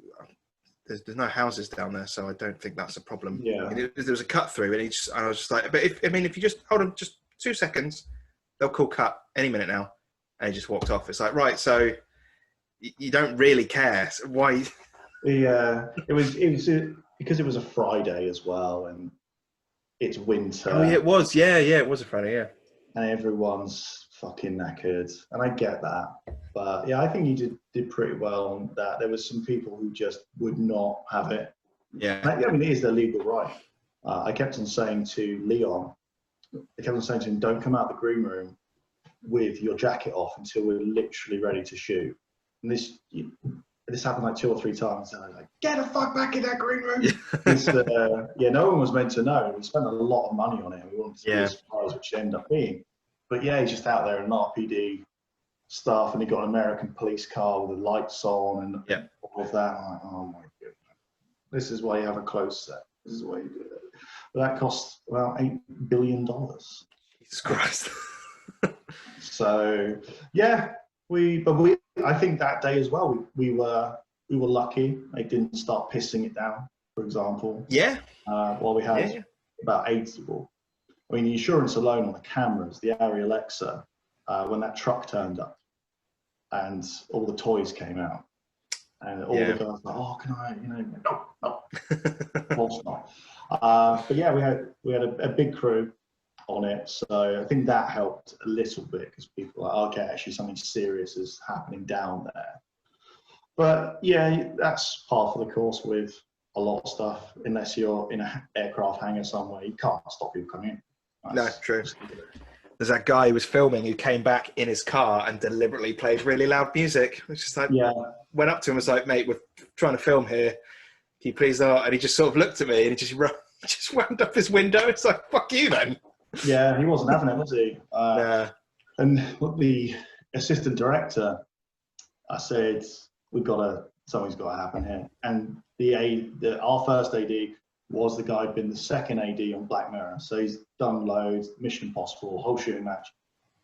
there's no houses down there, so I don't think that's a problem." Yeah. And there was a cut through, and I was just like, "But if you just hold on just 2 seconds, they'll call cut any minute now." And he just walked off. It's like, right, so you don't really care. So why? Yeah, it was because it was a Friday as well, and it's winter. Oh, yeah, it was. Yeah, it was a Friday. Yeah, and everyone's fucking knackered, and I get that. But yeah, I think you did pretty well on that. There was some people who just would not have it. Yeah. I mean, it is their legal right. I kept on saying to Leon, "Don't come out the green room with your jacket off until we're literally ready to shoot." And this happened like 2 or 3 times, and I was like, "Get the fuck back in that green room!" No one was meant to know. We spent a lot of money on it. We wanted to be a surprise, which it ended up being. But yeah, he's just out there in RPD stuff, and he got an American police car with the lights on and all of that. I'm like, oh my goodness, this is why you have a closed set. This is why you do it. But that cost about $8 billion. Jesus Christ. So yeah, I think that day as well, we were lucky. They didn't start pissing it down, for example. Yeah. While we had about 8 people. I mean, the insurance alone on the cameras, the Arri Alexa, when that truck turned up and all the toys came out, and all the girls were like, "Oh, can I?" No, of course not. But yeah, we had a big crew on it, so I think that helped a little bit because people were like, "Okay, actually something serious is happening down there." But yeah, that's par for the course with a lot of stuff. Unless you're in an aircraft hangar somewhere, you can't stop people coming in. No, true. There's that guy who was filming who came back in his car and deliberately played really loud music, which is like, went up to him and was like, mate, we're trying to film here. Can you please not? And he just sort of looked at me and he just wound up his window. It's like, fuck you then. Yeah, he wasn't having it, was he? Nah. And the assistant director, I said, something's got to happen here. And our first AD was the guy who'd been the second AD on Black Mirror. So he's done loads, Mission Impossible, whole shooting match.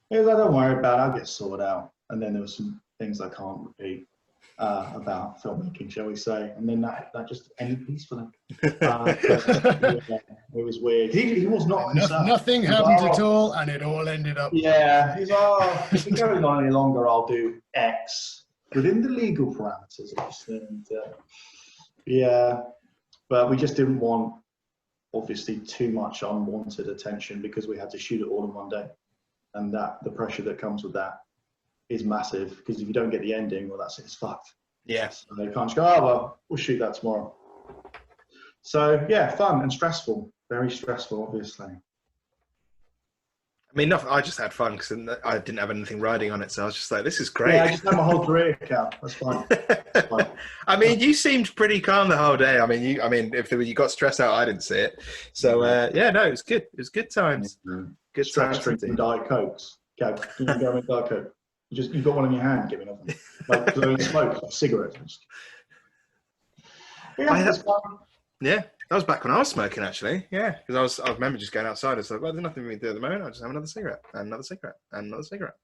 He was like, don't worry about it, I'll get sorted out. And then there were some things I can't repeat about filmmaking, shall we say. And then that just ended peacefully. It was weird. He was not concerned. Nothing happened at all, and it all ended up. Yeah, he's if it goes on any longer, I'll do X within the legal parameters, obviously. And, yeah, but we just didn't want, obviously, too much unwanted attention because we had to shoot it all in one day, and the pressure that comes with that is massive. Because if you don't get the ending, well, it's fucked. Yeah. So they can't just go, oh well, we'll shoot that tomorrow. So yeah, fun and stressful, very stressful, obviously. I mean, I just had fun because I didn't have anything riding on it, so I was just like, "This is great." Yeah, I just had my whole career account. That's fine. That's fine. I mean, you seemed pretty calm the whole day. I mean, if you got stressed out, I didn't see it. So yeah, no, it was good. It was good times. Good Stress times. drinking Diet Cokes. Okay, you can go with Diet Coke. You've got one in your hand, giving off like blowing smoke, like cigarettes. Yeah, that's fun. Yeah, that was back when I was smoking, actually. Yeah, because I remember just going outside. It's like, well, there's nothing we can do at the moment. I'll just have another cigarette, and another cigarette, and another cigarette.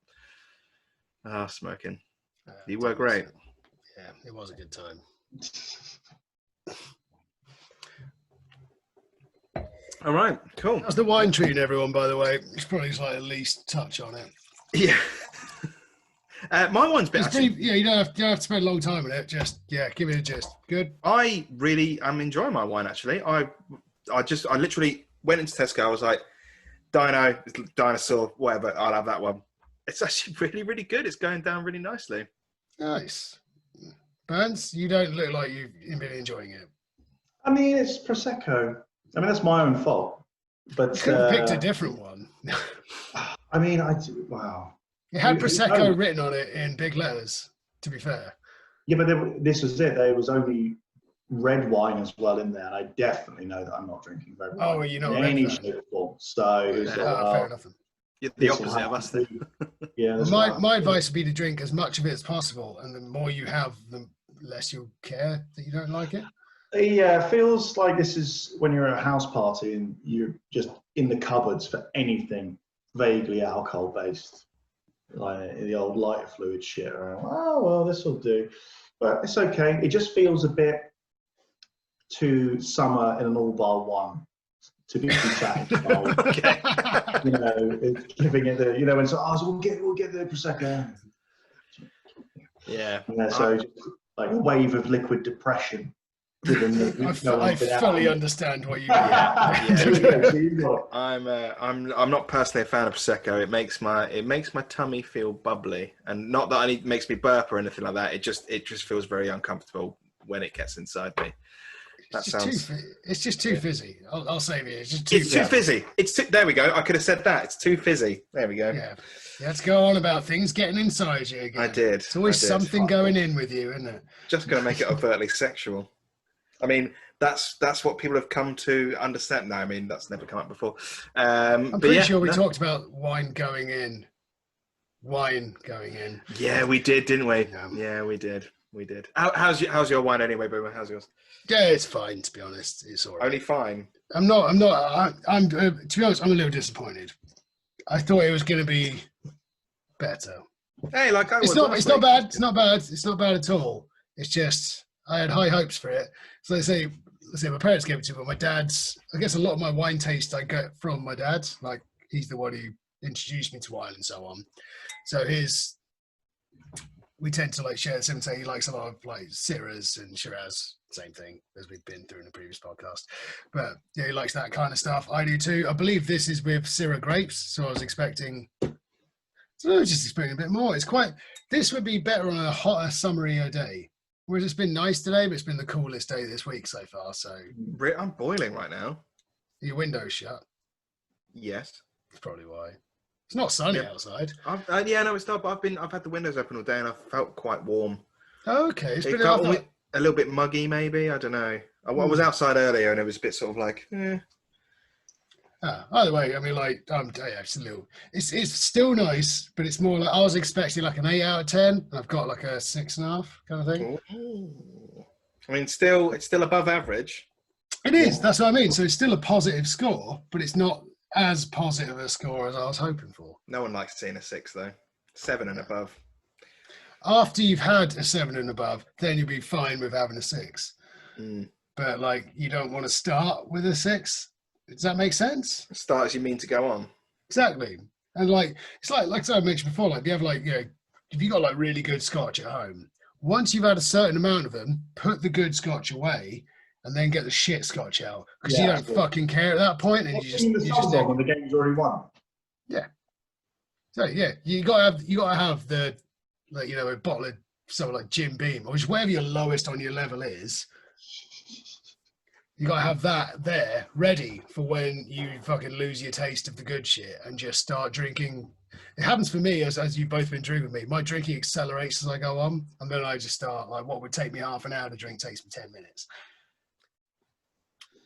Ah, smoking. You were great. Yeah, it was a good time. All right, cool. How's the wine treating everyone, by the way? It's probably like at least touch on it. Yeah. My wine's been pretty, yeah, you don't have to spend a long time on it. Just give it a gist. Good. I really am enjoying my wine, actually. I literally went into Tesco. I was like, dinosaur, whatever. I'll have that one. It's actually really, really good. It's going down really nicely. Nice. Burns, you don't look like you've been enjoying it. I mean, it's Prosecco. I mean, that's my own fault. But you could have picked a different one. I mean, wow. It had Prosecco written on it in big letters, to be fair. Yeah, but this was it. There was only red wine as well in there, and I definitely know that I'm not drinking red wine. Oh, well, you're not in any shape or form. So it was fair enough. You're the opposite of us then. Yeah. My advice would be to drink as much of it as possible, and the more you have, the less you'll care that you don't like it. Yeah, it feels like this is when you're at a house party and you're just in the cupboards for anything vaguely alcohol-based. Like the old lighter fluid shit around. Oh well, this will do, but it's okay. It just feels a bit too summer in an all-bar one to be too satisfied. Okay. You know, it's giving it the when it's we'll get the Prosecco. Yeah. So just like a wave of liquid depression. I fully understand what you mean. I'm not personally a fan of Prosecco. It makes my tummy feel bubbly, and not that it makes me burp or anything like that. It just feels very uncomfortable when it gets inside me. It's just too fizzy. I'll save it. It's too fizzy. There we go. I could have said that. It's too fizzy. There we go. Yeah. Let's go on about things getting inside you again. I did. It's always something going in with you, isn't it? Just going to make it overtly sexual. I mean, that's what people have come to understand. No, I mean, that's never come up before. I'm pretty sure we talked about wine going in. Yeah, we did, didn't we? Yeah, we did. How's your wine anyway, Boomer? How's yours? Yeah, it's fine, to be honest. It's all right. Only fine? I'm to be honest, I'm a little disappointed. I thought it was going to be better. Hey, it's not bad. It's not bad. It's not bad at all. It's just, I had high hopes for it. So let's say my parents gave it to me, but my dad's, I guess a lot of my wine taste I get from my dad. Like, he's the one who introduced me to wine and so on. So we tend to share the same thing. He likes a lot of Syrahs and Shiraz, same thing as we've been through in the previous podcast. But yeah, he likes that kind of stuff. I do too. I believe this is with Syrah grapes, so I was expecting a bit more. This would be better on a hotter, summerier day. Whereas it's been nice today, but it's been the coolest day this week so far. So I'm boiling right now. Your window's shut. Yes, that's probably why. It's not sunny outside. No, it's not. But I've had the windows open all day, and I've felt quite warm. Okay, it's It been. I got thought, a little bit muggy, maybe. I don't know. I was outside earlier, and it was a bit sort of like, either way, I mean, like, yeah, it's a little. It's still nice, but it's more like I was expecting like an 8 out of 10. And I've got like a 6.5 kind of thing. ooh. I mean, it's still above average. It is. That's what I mean. So it's still a positive score, but it's not as positive a score as I was hoping for. No one likes seeing a 6 though. 7 and above. After you've had a 7 and above, then you'll be fine with having a 6. Mm. But like, you don't want to start with a 6. Does that make sense? Start as you mean to go on. Exactly. And like, it's like I mentioned before, like, if you have like, if you got like really good scotch at home, once you've had a certain amount of them, put the good scotch away and then get the shit scotch out, because you don't fucking care at that point, and you just when the game's already won. Yeah. So yeah, you gotta have the, like, a bottle of something like Jim Beam, or just whatever your lowest on your level is. You gotta have that there ready for when you fucking lose your taste of the good shit and just start drinking. It happens for me as you've both been drinking with me. My drinking accelerates as I go on, and then I just start, like, what would take me half an hour to drink takes me 10 minutes.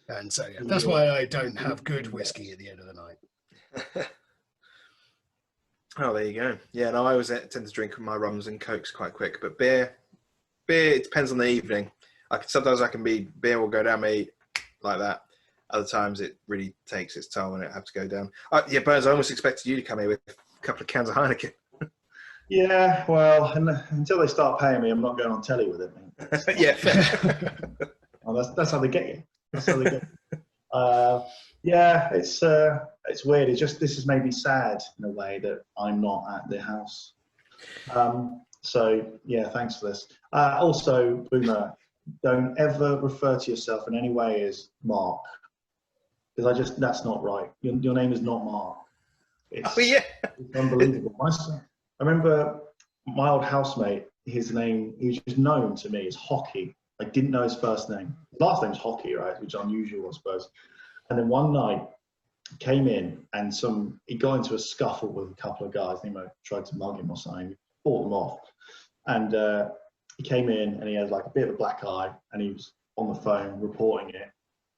And so yeah, that's why I don't have good whiskey at the end of the night. Oh, there you go. Yeah, no, I always tend to drink my rums and cokes quite quick, but beer, it depends on the evening. Sometimes beer will go down me like that. Other times it really takes its toll and it has to go down. Yeah, Burns, I almost expected you to come here with a couple of cans of Heineken. Yeah, well, until they start paying me, I'm not going on telly with it, mate. Yeah. Well, that's how they get you. That's how they get you. Yeah, it's weird. It's just, this has made me sad in a way that I'm not at the house. So yeah, thanks for this. Also, Boomer, don't ever refer to yourself in any way as Mark, because that's not right. Your name is not Mark. It's unbelievable. I remember my old housemate, his name, he was just known to me as Hockey. I didn't know his first name. His last name's Hockey, right? Which is unusual, I suppose. And then one night, he came in and he got into a scuffle with a couple of guys. They tried to mug him or something. He fought them off. And he came in and he had like a bit of a black eye and he was on the phone reporting it.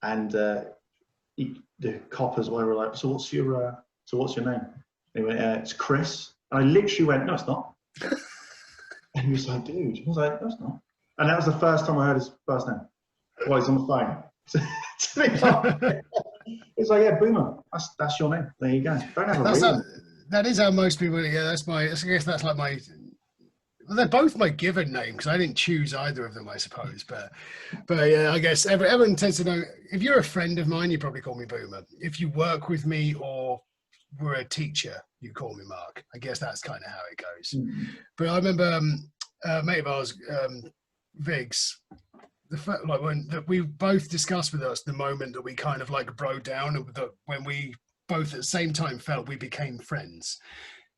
And the coppers were like, so what's your name? And he went, it's Chris. And I literally went, no, it's not. And he was like, dude. I was like, no, it's not. And that was the first time I heard his first name while he's on the phone. It's like, yeah, Boomer. That's your name. There you go. Don't have a reason. That is how most people. Yeah, I guess that's like my. Well, they're both my given name because I didn't choose either of them, I suppose. But yeah, I guess everyone tends to know. If you're a friend of mine, you probably call me Boomer. If you work with me or were a teacher, you call me Mark. I guess that's kind of how it goes. But I remember a mate of ours, Viggs, we both discussed with us the moment that we kind of like broke down, and when we both at the same time felt we became friends.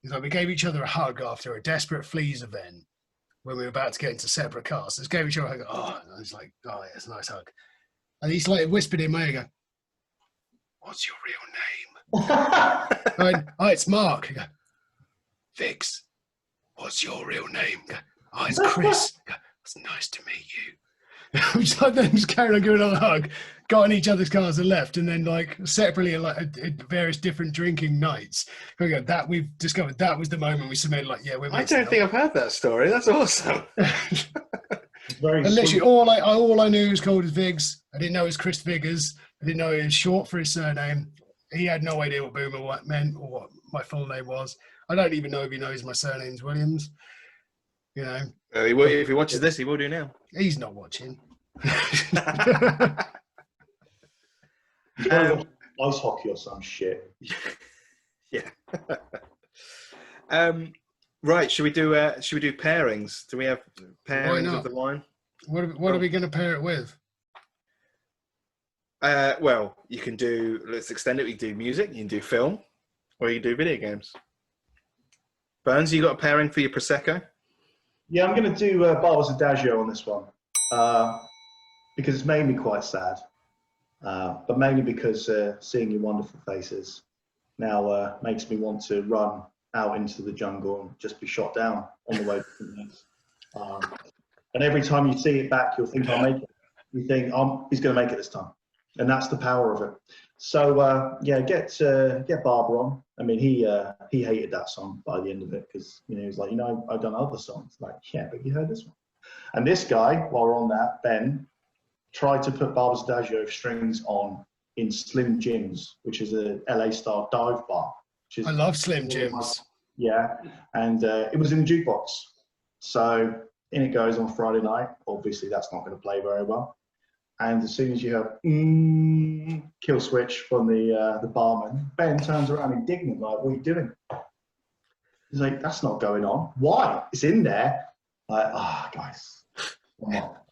It's like we gave each other a hug after a Desperate Fleas event when we were about to get into separate cars. Just gave each other a hug. Oh, and I was like, oh, yeah, it's a nice hug. And he's like whispered in my ear, go, what's your real name? I went, oh, it's Mark. Go, Viggs, what's your real name? Go, oh, it's Chris. Go, it's nice to meet you. We then just carried on giving another hug, got in each other's cars and left, and then like separately at various different drinking nights. That we've discovered that was the moment we submitted, like, yeah, we're mates. I don't think I've heard that story. That's awesome. Very and literally all I knew was called as Viggs. I didn't know it was Chris Viggers. I didn't know it was short for his surname. He had no idea what Boomer meant or what my full name was. I don't even know if he knows my surname's Williams. You know, if he watches this, he will do now. He's not watching. Ice hockey or some shit. Yeah. Right. Should we do pairings? Do we have pairings of the wine? What are we going to pair it with? Well, you can do. Let's extend it. You can do music. You can do film, or you can do video games. Burns, you got a pairing for your prosecco? Yeah, I'm going to do Barba's Adagio on this one because it's made me quite sad, but mainly because seeing your wonderful faces now makes me want to run out into the jungle and just be shot down on the way to the next. And every time you see it back, you'll think, I'll make it. You think, he's going to make it this time. And that's the power of it. So, yeah, get Barbara on. I mean, he hated that song by the end of it because, he was like, I've done other songs. Like, yeah, but you heard this one. And this guy, while we're on that, Ben, tried to put Barbara's Adagio strings on in Slim Jim's, which is a LA-style dive bar. I love Slim Jim's. Yeah, and it was in the jukebox. So in it goes on Friday night. Obviously, that's not going to play very well. And as soon as you have kill switch from the barman, Ben turns around indignant, like, what are you doing? He's like, that's not going on. Why? It's in there. Like, guys,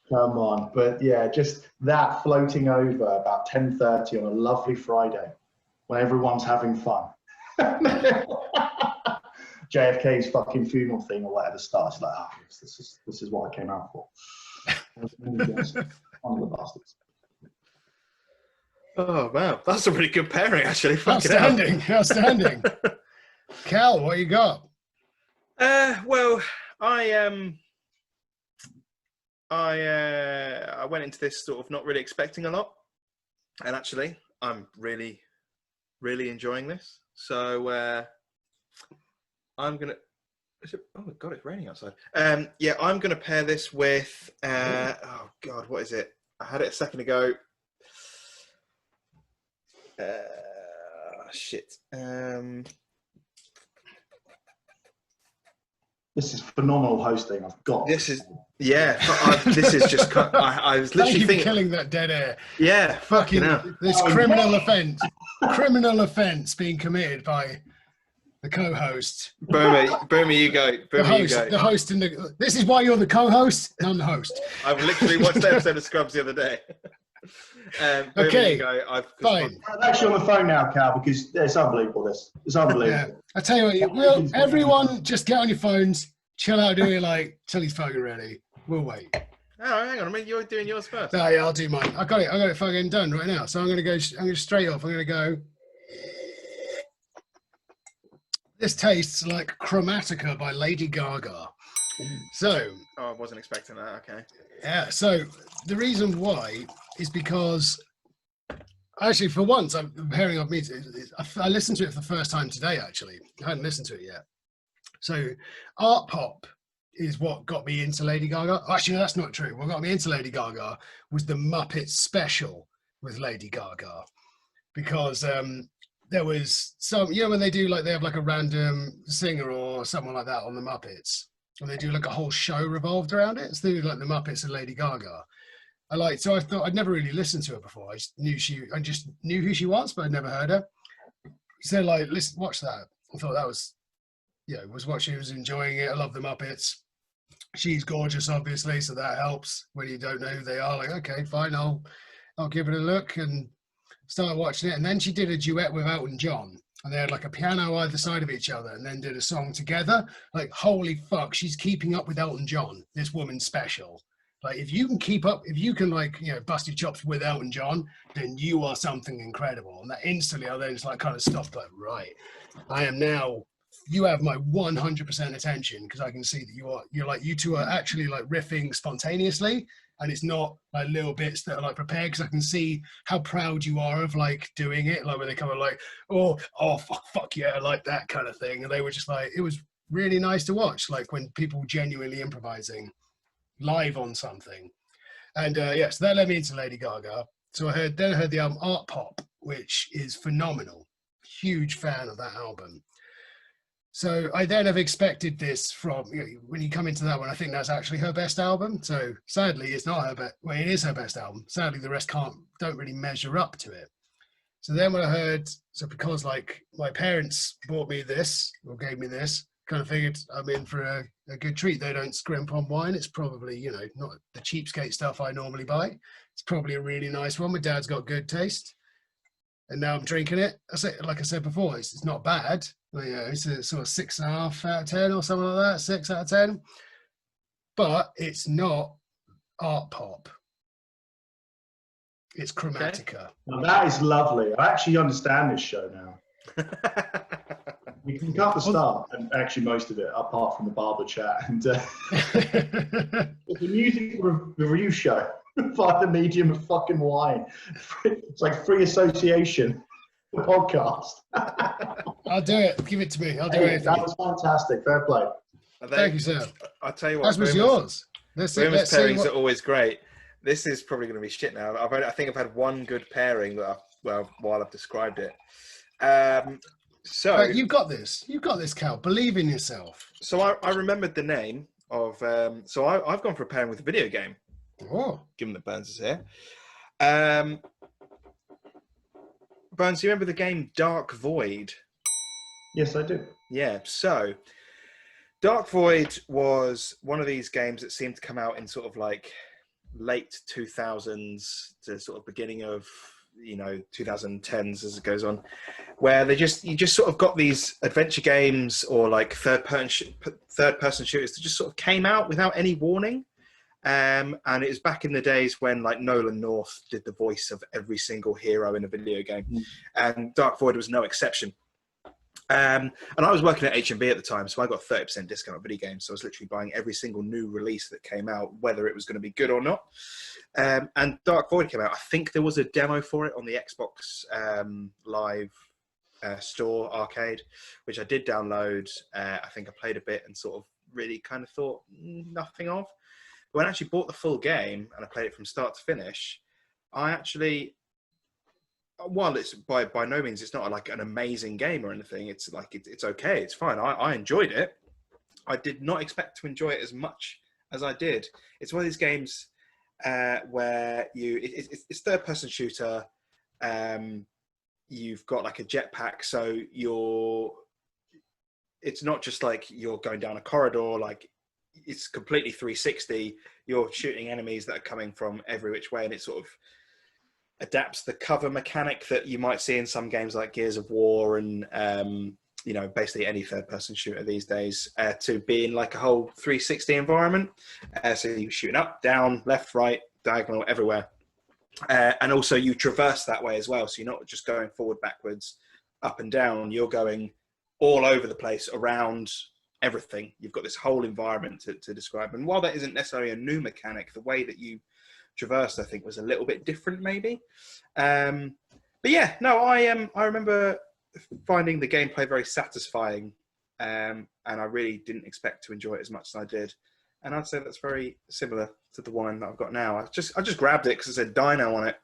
come on. But yeah, just that floating over about 10:30 on a lovely Friday when everyone's having fun. JFK's fucking funeral thing or whatever starts. Like, this is what I came out for. One of the bastards. Oh wow, that's a really good pairing, actually. Outstanding. Cal, what you got? Well, I went into this sort of not really expecting a lot, and actually, I'm really, really enjoying this. So I'm gonna. Oh my god, it's raining outside. Yeah, I'm gonna pair this with. Oh god, what is it? I had it a second ago. Shit. This is phenomenal hosting. I've got. This is this is just. I was literally thinking, killing that dead air. Yeah, fucking this criminal offence being committed by the co-host. Boomer, you go. The host and this is why you're the co-host, and I'm the host. I've literally watched the episode of Scrubs the other day. Okay, fine. I'm actually on the phone now, Cal, because it's unbelievable. It's unbelievable. Yeah. I tell you what, everyone just get on your phones, chill out, do it till he's fucking ready. We'll wait. Oh, hang on a minute, you're doing yours first. No, yeah, I'll do mine. I got it fucking done right now. So I'm gonna straight off. I'm gonna go. This tastes like Chromatica by Lady Gaga. So. Oh, I wasn't expecting that. Okay. Yeah. So the reason why is because actually, for once, I'm pairing up music. I listened to it for the first time today. Actually, I hadn't listened to it yet. So, art pop is what got me into Lady Gaga. Actually, no, that's not true. What got me into Lady Gaga was the Muppets special with Lady Gaga, because there was some, when they do they have like a random singer or someone like that on the Muppets, and they do like a whole show revolved around it. So they do like the Muppets and Lady Gaga. So I thought I'd never really listened to her before. I just knew who she was, but I'd never heard her. So listen, watch that. I thought that was, was what she was enjoying it. I love the Muppets. She's gorgeous, obviously, so that helps when you don't know who they are. Like, okay, fine, I'll give it a look, and started watching it. And then she did a duet with Elton John, and they had like a piano either side of each other, and then did a song together. Like, holy fuck, she's keeping up with Elton John. This woman's special. Like, if you can keep up, if you can bust your chops with Elton John, then you are something incredible. And that instantly, I then just kind of stopped. Like, right, you have my 100% attention, because I can see that you two are actually riffing spontaneously, and it's not like little bits that are prepared, because I can see how proud you are of doing it. Like when they come oh fuck yeah, like that kind of thing. And they were just it was really nice to watch, when people genuinely improvising live on something. And so that led me into Lady Gaga. So I heard the album Art Pop, which is phenomenal. Huge fan of that album. So I then have expected this from, when you come into that one, I think that's actually her best album. So sadly, it's not her best. Well, it is her best album. Sadly, the rest don't really measure up to it. So then when I heard, because my parents bought me this or gave me this, kind of figured I'm in for a good treat. They don't scrimp on wine. It's probably, not the cheapskate stuff I normally buy. It's probably a really nice one. My dad's got good taste. And now I'm drinking it. Like I said before, it's not bad. It's a sort of 6.5 out of 10 or something like that, 6 out of 10. But it's not art pop. It's Chromatica. Now that is lovely. I actually understand this show now. We can cut the start and actually most of it, apart from the barber chat and it's a music review show by the medium of fucking wine. It's like free association podcast. I'll do it. Give it to me. I'll do Hey, it. that was fantastic. Fair play. Thank you, sir. I'll tell you what. That was yours. Boomer's pairings are always great. This is probably going to be shit now. I think I've had one good pairing that while I've described it. So right, you've got this. You've got this, Cal. Believe in yourself. So I remembered the name of. So I've gone for a pairing with a video game. Oh, Given that Burns is here. Burns, do you remember the game Dark Void? Yes, I do. Yeah. So Dark Void was one of these games that seemed to come out in sort of like late 2000s to sort of beginning of 2010s as it goes on, where you just sort of got these adventure games or like third person shooters that just sort of came out without any warning. And it was back in the days when like Nolan North did the voice of every single hero in a video game, and Dark Void was no exception. And I was working at H&B at the time, so I got 30% discount on video games. So I was literally buying every single new release that came out, whether it was going to be good or not. And Dark Void came out. I think there was a demo for it on the Xbox Live Store arcade, which I did download. I think I played a bit and sort of really kind of thought nothing of. But when I actually bought the full game and I played it from start to finish, I actually... While it's by no means it's not like an amazing game or anything, it's like it's okay, it's fine. I enjoyed it. I did not expect to enjoy it as much as I did. It's one of these games where it's third person shooter. You've got like a jetpack, so it's not just like you're going down a corridor, like it's completely 360. You're shooting enemies that are coming from every which way, and it sort of adapts the cover mechanic that you might see in some games like Gears of War and basically any third-person shooter these days to be in like a whole 360 environment. So you're shooting up, down, left, right, diagonal, everywhere, and also you traverse that way as well. So you're not just going forward, backwards, up and down. You're going all over the place around everything. You've got this whole environment to describe. And while that isn't necessarily a new mechanic, the way that you traversed, I think, was a little bit different, maybe. But yeah, no, I remember finding the gameplay very satisfying, and I really didn't expect to enjoy it as much as I did. And I'd say that's very similar to the wine that I've got now. I just grabbed it because it said Dino on it.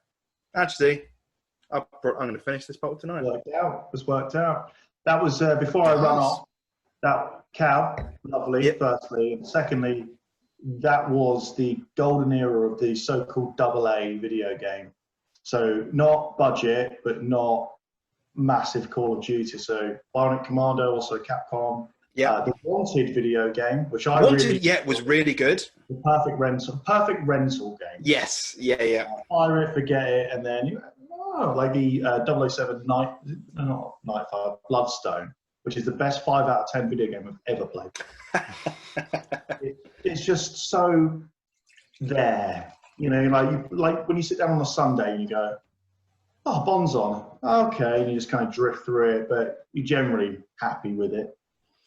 Actually, I'm going to finish this bottle tonight. It's worked out. That was before I run off. That cow, lovely. Yep. Firstly, and secondly, that was the golden era of the so-called AA video game. So not budget, but not massive Call of Duty. So Bionic Commando, also Capcom. Yeah. The Wanted video game, which was really good. The perfect rental game. Yes. Yeah. Fire it, forget it, and then like the 007 Nightfire Bloodstone, which is the best 5 out of 10 video game I've ever played. It's just so there, like when you sit down on a Sunday and you go, oh, Bond's on, okay, and you just kind of drift through it, but you're generally happy with it.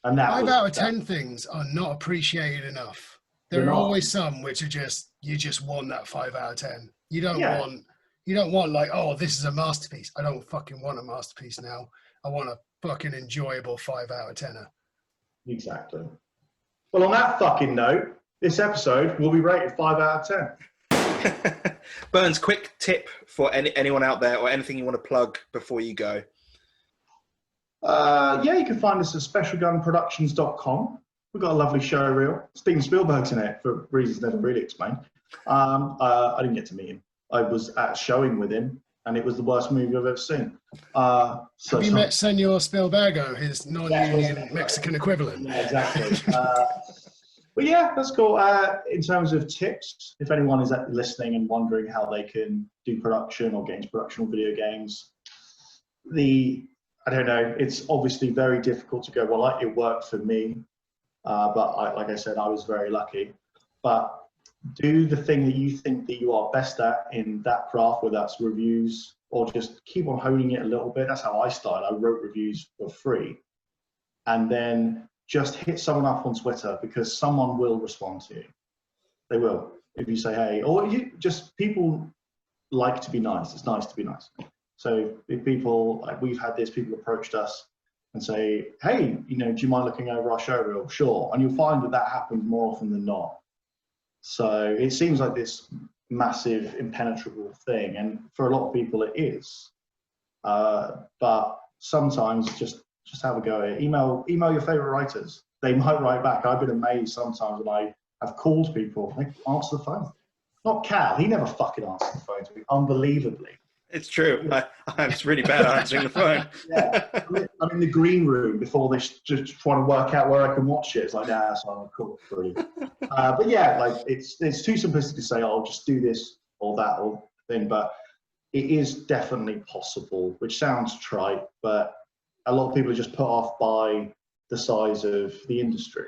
And that 5 out of 10 things are not appreciated enough. There are always some which are you just want that 5 out of 10. You don't want like, oh, this is a masterpiece. I don't fucking want a masterpiece now. I want a fucking enjoyable 5 out of 10. Exactly. Well, on that fucking note, this episode will be rated 5 out of 10. Burns, quick tip for anyone out there or anything you want to plug before you go. You can find us at specialgunproductions.com. We've got a lovely show reel. Steven Spielberg's in it for reasons never really explained. I didn't get to meet him. I was at showing with him, and it was the worst movie I've ever seen. Have you met Senor Spielbergo, his non-union Mexican equivalent? Yeah, exactly. But yeah, that's cool. In terms of tips, if anyone is listening and wondering how they can do production or games production or video games, I don't know, it's obviously very difficult to go, well, it worked for me, but like I said, I was very lucky. But do the thing that you think that you are best at in that craft, whether that's reviews or just keep on honing it a little bit. That's how I started. I wrote reviews for free. and then just hit someone up on Twitter, because someone will respond to you. They will. If you say, hey, or you just, people like to be nice. It's nice to be nice. So if people, like we've had this, people approached us and say, hey, you know, do you mind looking over our showreel? Sure. And you'll find that that happens more often than not. So it seems like this massive impenetrable thing, and for a lot of people it is. But sometimes just have a go at it. Email your favorite writers. They might write back. I've been amazed sometimes when I have called people, they answer the phone. Not Cal, he never fucking answers the phone to me, unbelievably. It's true. I'm really bad at answering the phone. Yeah, I'm in the green room before this, just trying to work out where I can watch it. It's like, nah, so I'm cool, brilliant. But yeah, like it's too simplistic to say, oh, just do this or that or thing. But it is definitely possible, which sounds trite, but a lot of people are just put off by the size of the industry.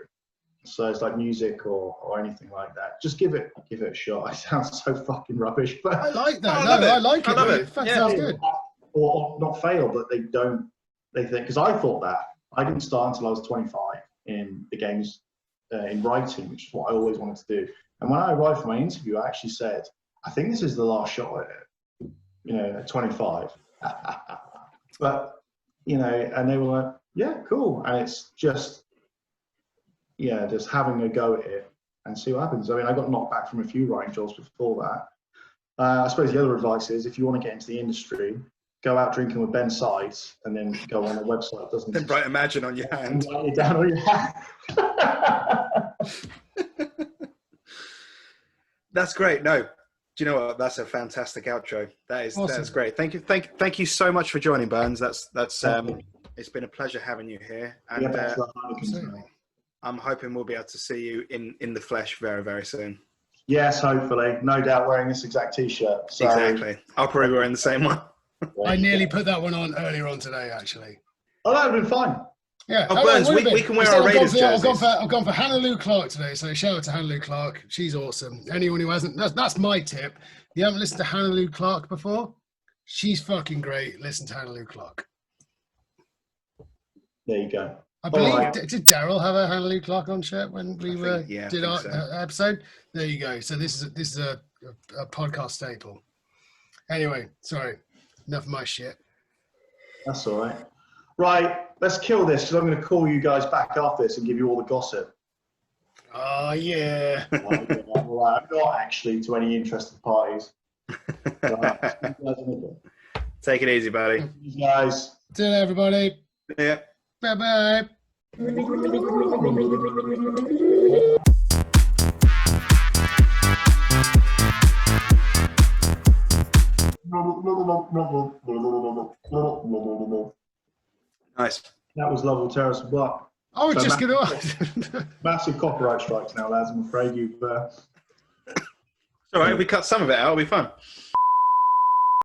So it's like music or anything like that. Just give it a shot. It sounds so fucking rubbish, but I like that. I like it. I love it. In fact, Yeah. sounds good. Or not fail, but they think, because I thought that. I didn't start until I was 25 in the games, in writing, which is what I always wanted to do. And when I arrived for my interview, I actually said, I think this is the last shot at it, you know, at 25. But, you know, and they were like, yeah, cool. And it's just, yeah, just having a go at it and see what happens. I mean, I got knocked back from a few writing jobs before that. I suppose the other advice is, if you want to get into the industry, go out drinking with Ben Sides and then go on a website. Doesn't Then write Imagine on your hand. write it down on your hand. That's great. No, do you know what? That's a fantastic outro. That's Awesome. great. Thank you so much for joining, Burns. That's it's been a pleasure having you here, and Yeah, that's what Heineken absolutely. smell. I'm hoping we'll be able to see you in the flesh very, very soon. Yes, hopefully. No doubt wearing this exact T-shirt. So, Exactly. I'll probably be wearing the same one. I nearly put that one on earlier on today, actually. Oh, that would have been fine. Yeah. Oh, Burns, wait a we minute. can wear So our Raiders I've jerseys. gone for Hannah Lou Clark today. So shout out to Hannah Lou Clark. She's awesome. Anyone who hasn't, that's my tip. If you haven't listened to Hannah Lou Clark before, she's fucking great. Listen to Hannah Lou Clark. There you go. I believe, right. did Daryl have a Hannah Lou Clark on shirt when we did our so. episode? There you go. So this is a podcast staple. Anyway, sorry. Enough of my shit. That's all right. Right, let's kill this, because I'm going to call you guys back after this and give you all the gossip. Oh, yeah. Well, I'm not actually to any interested parties. Take it easy, buddy. You guys. See you, everybody. Yeah. Bye-bye. Nice. That was Lovell Terrace and Block. I was So just going to... Massive copyright strikes now, lads. I'm afraid you've... All right, we cut some of it out. It'll be fun.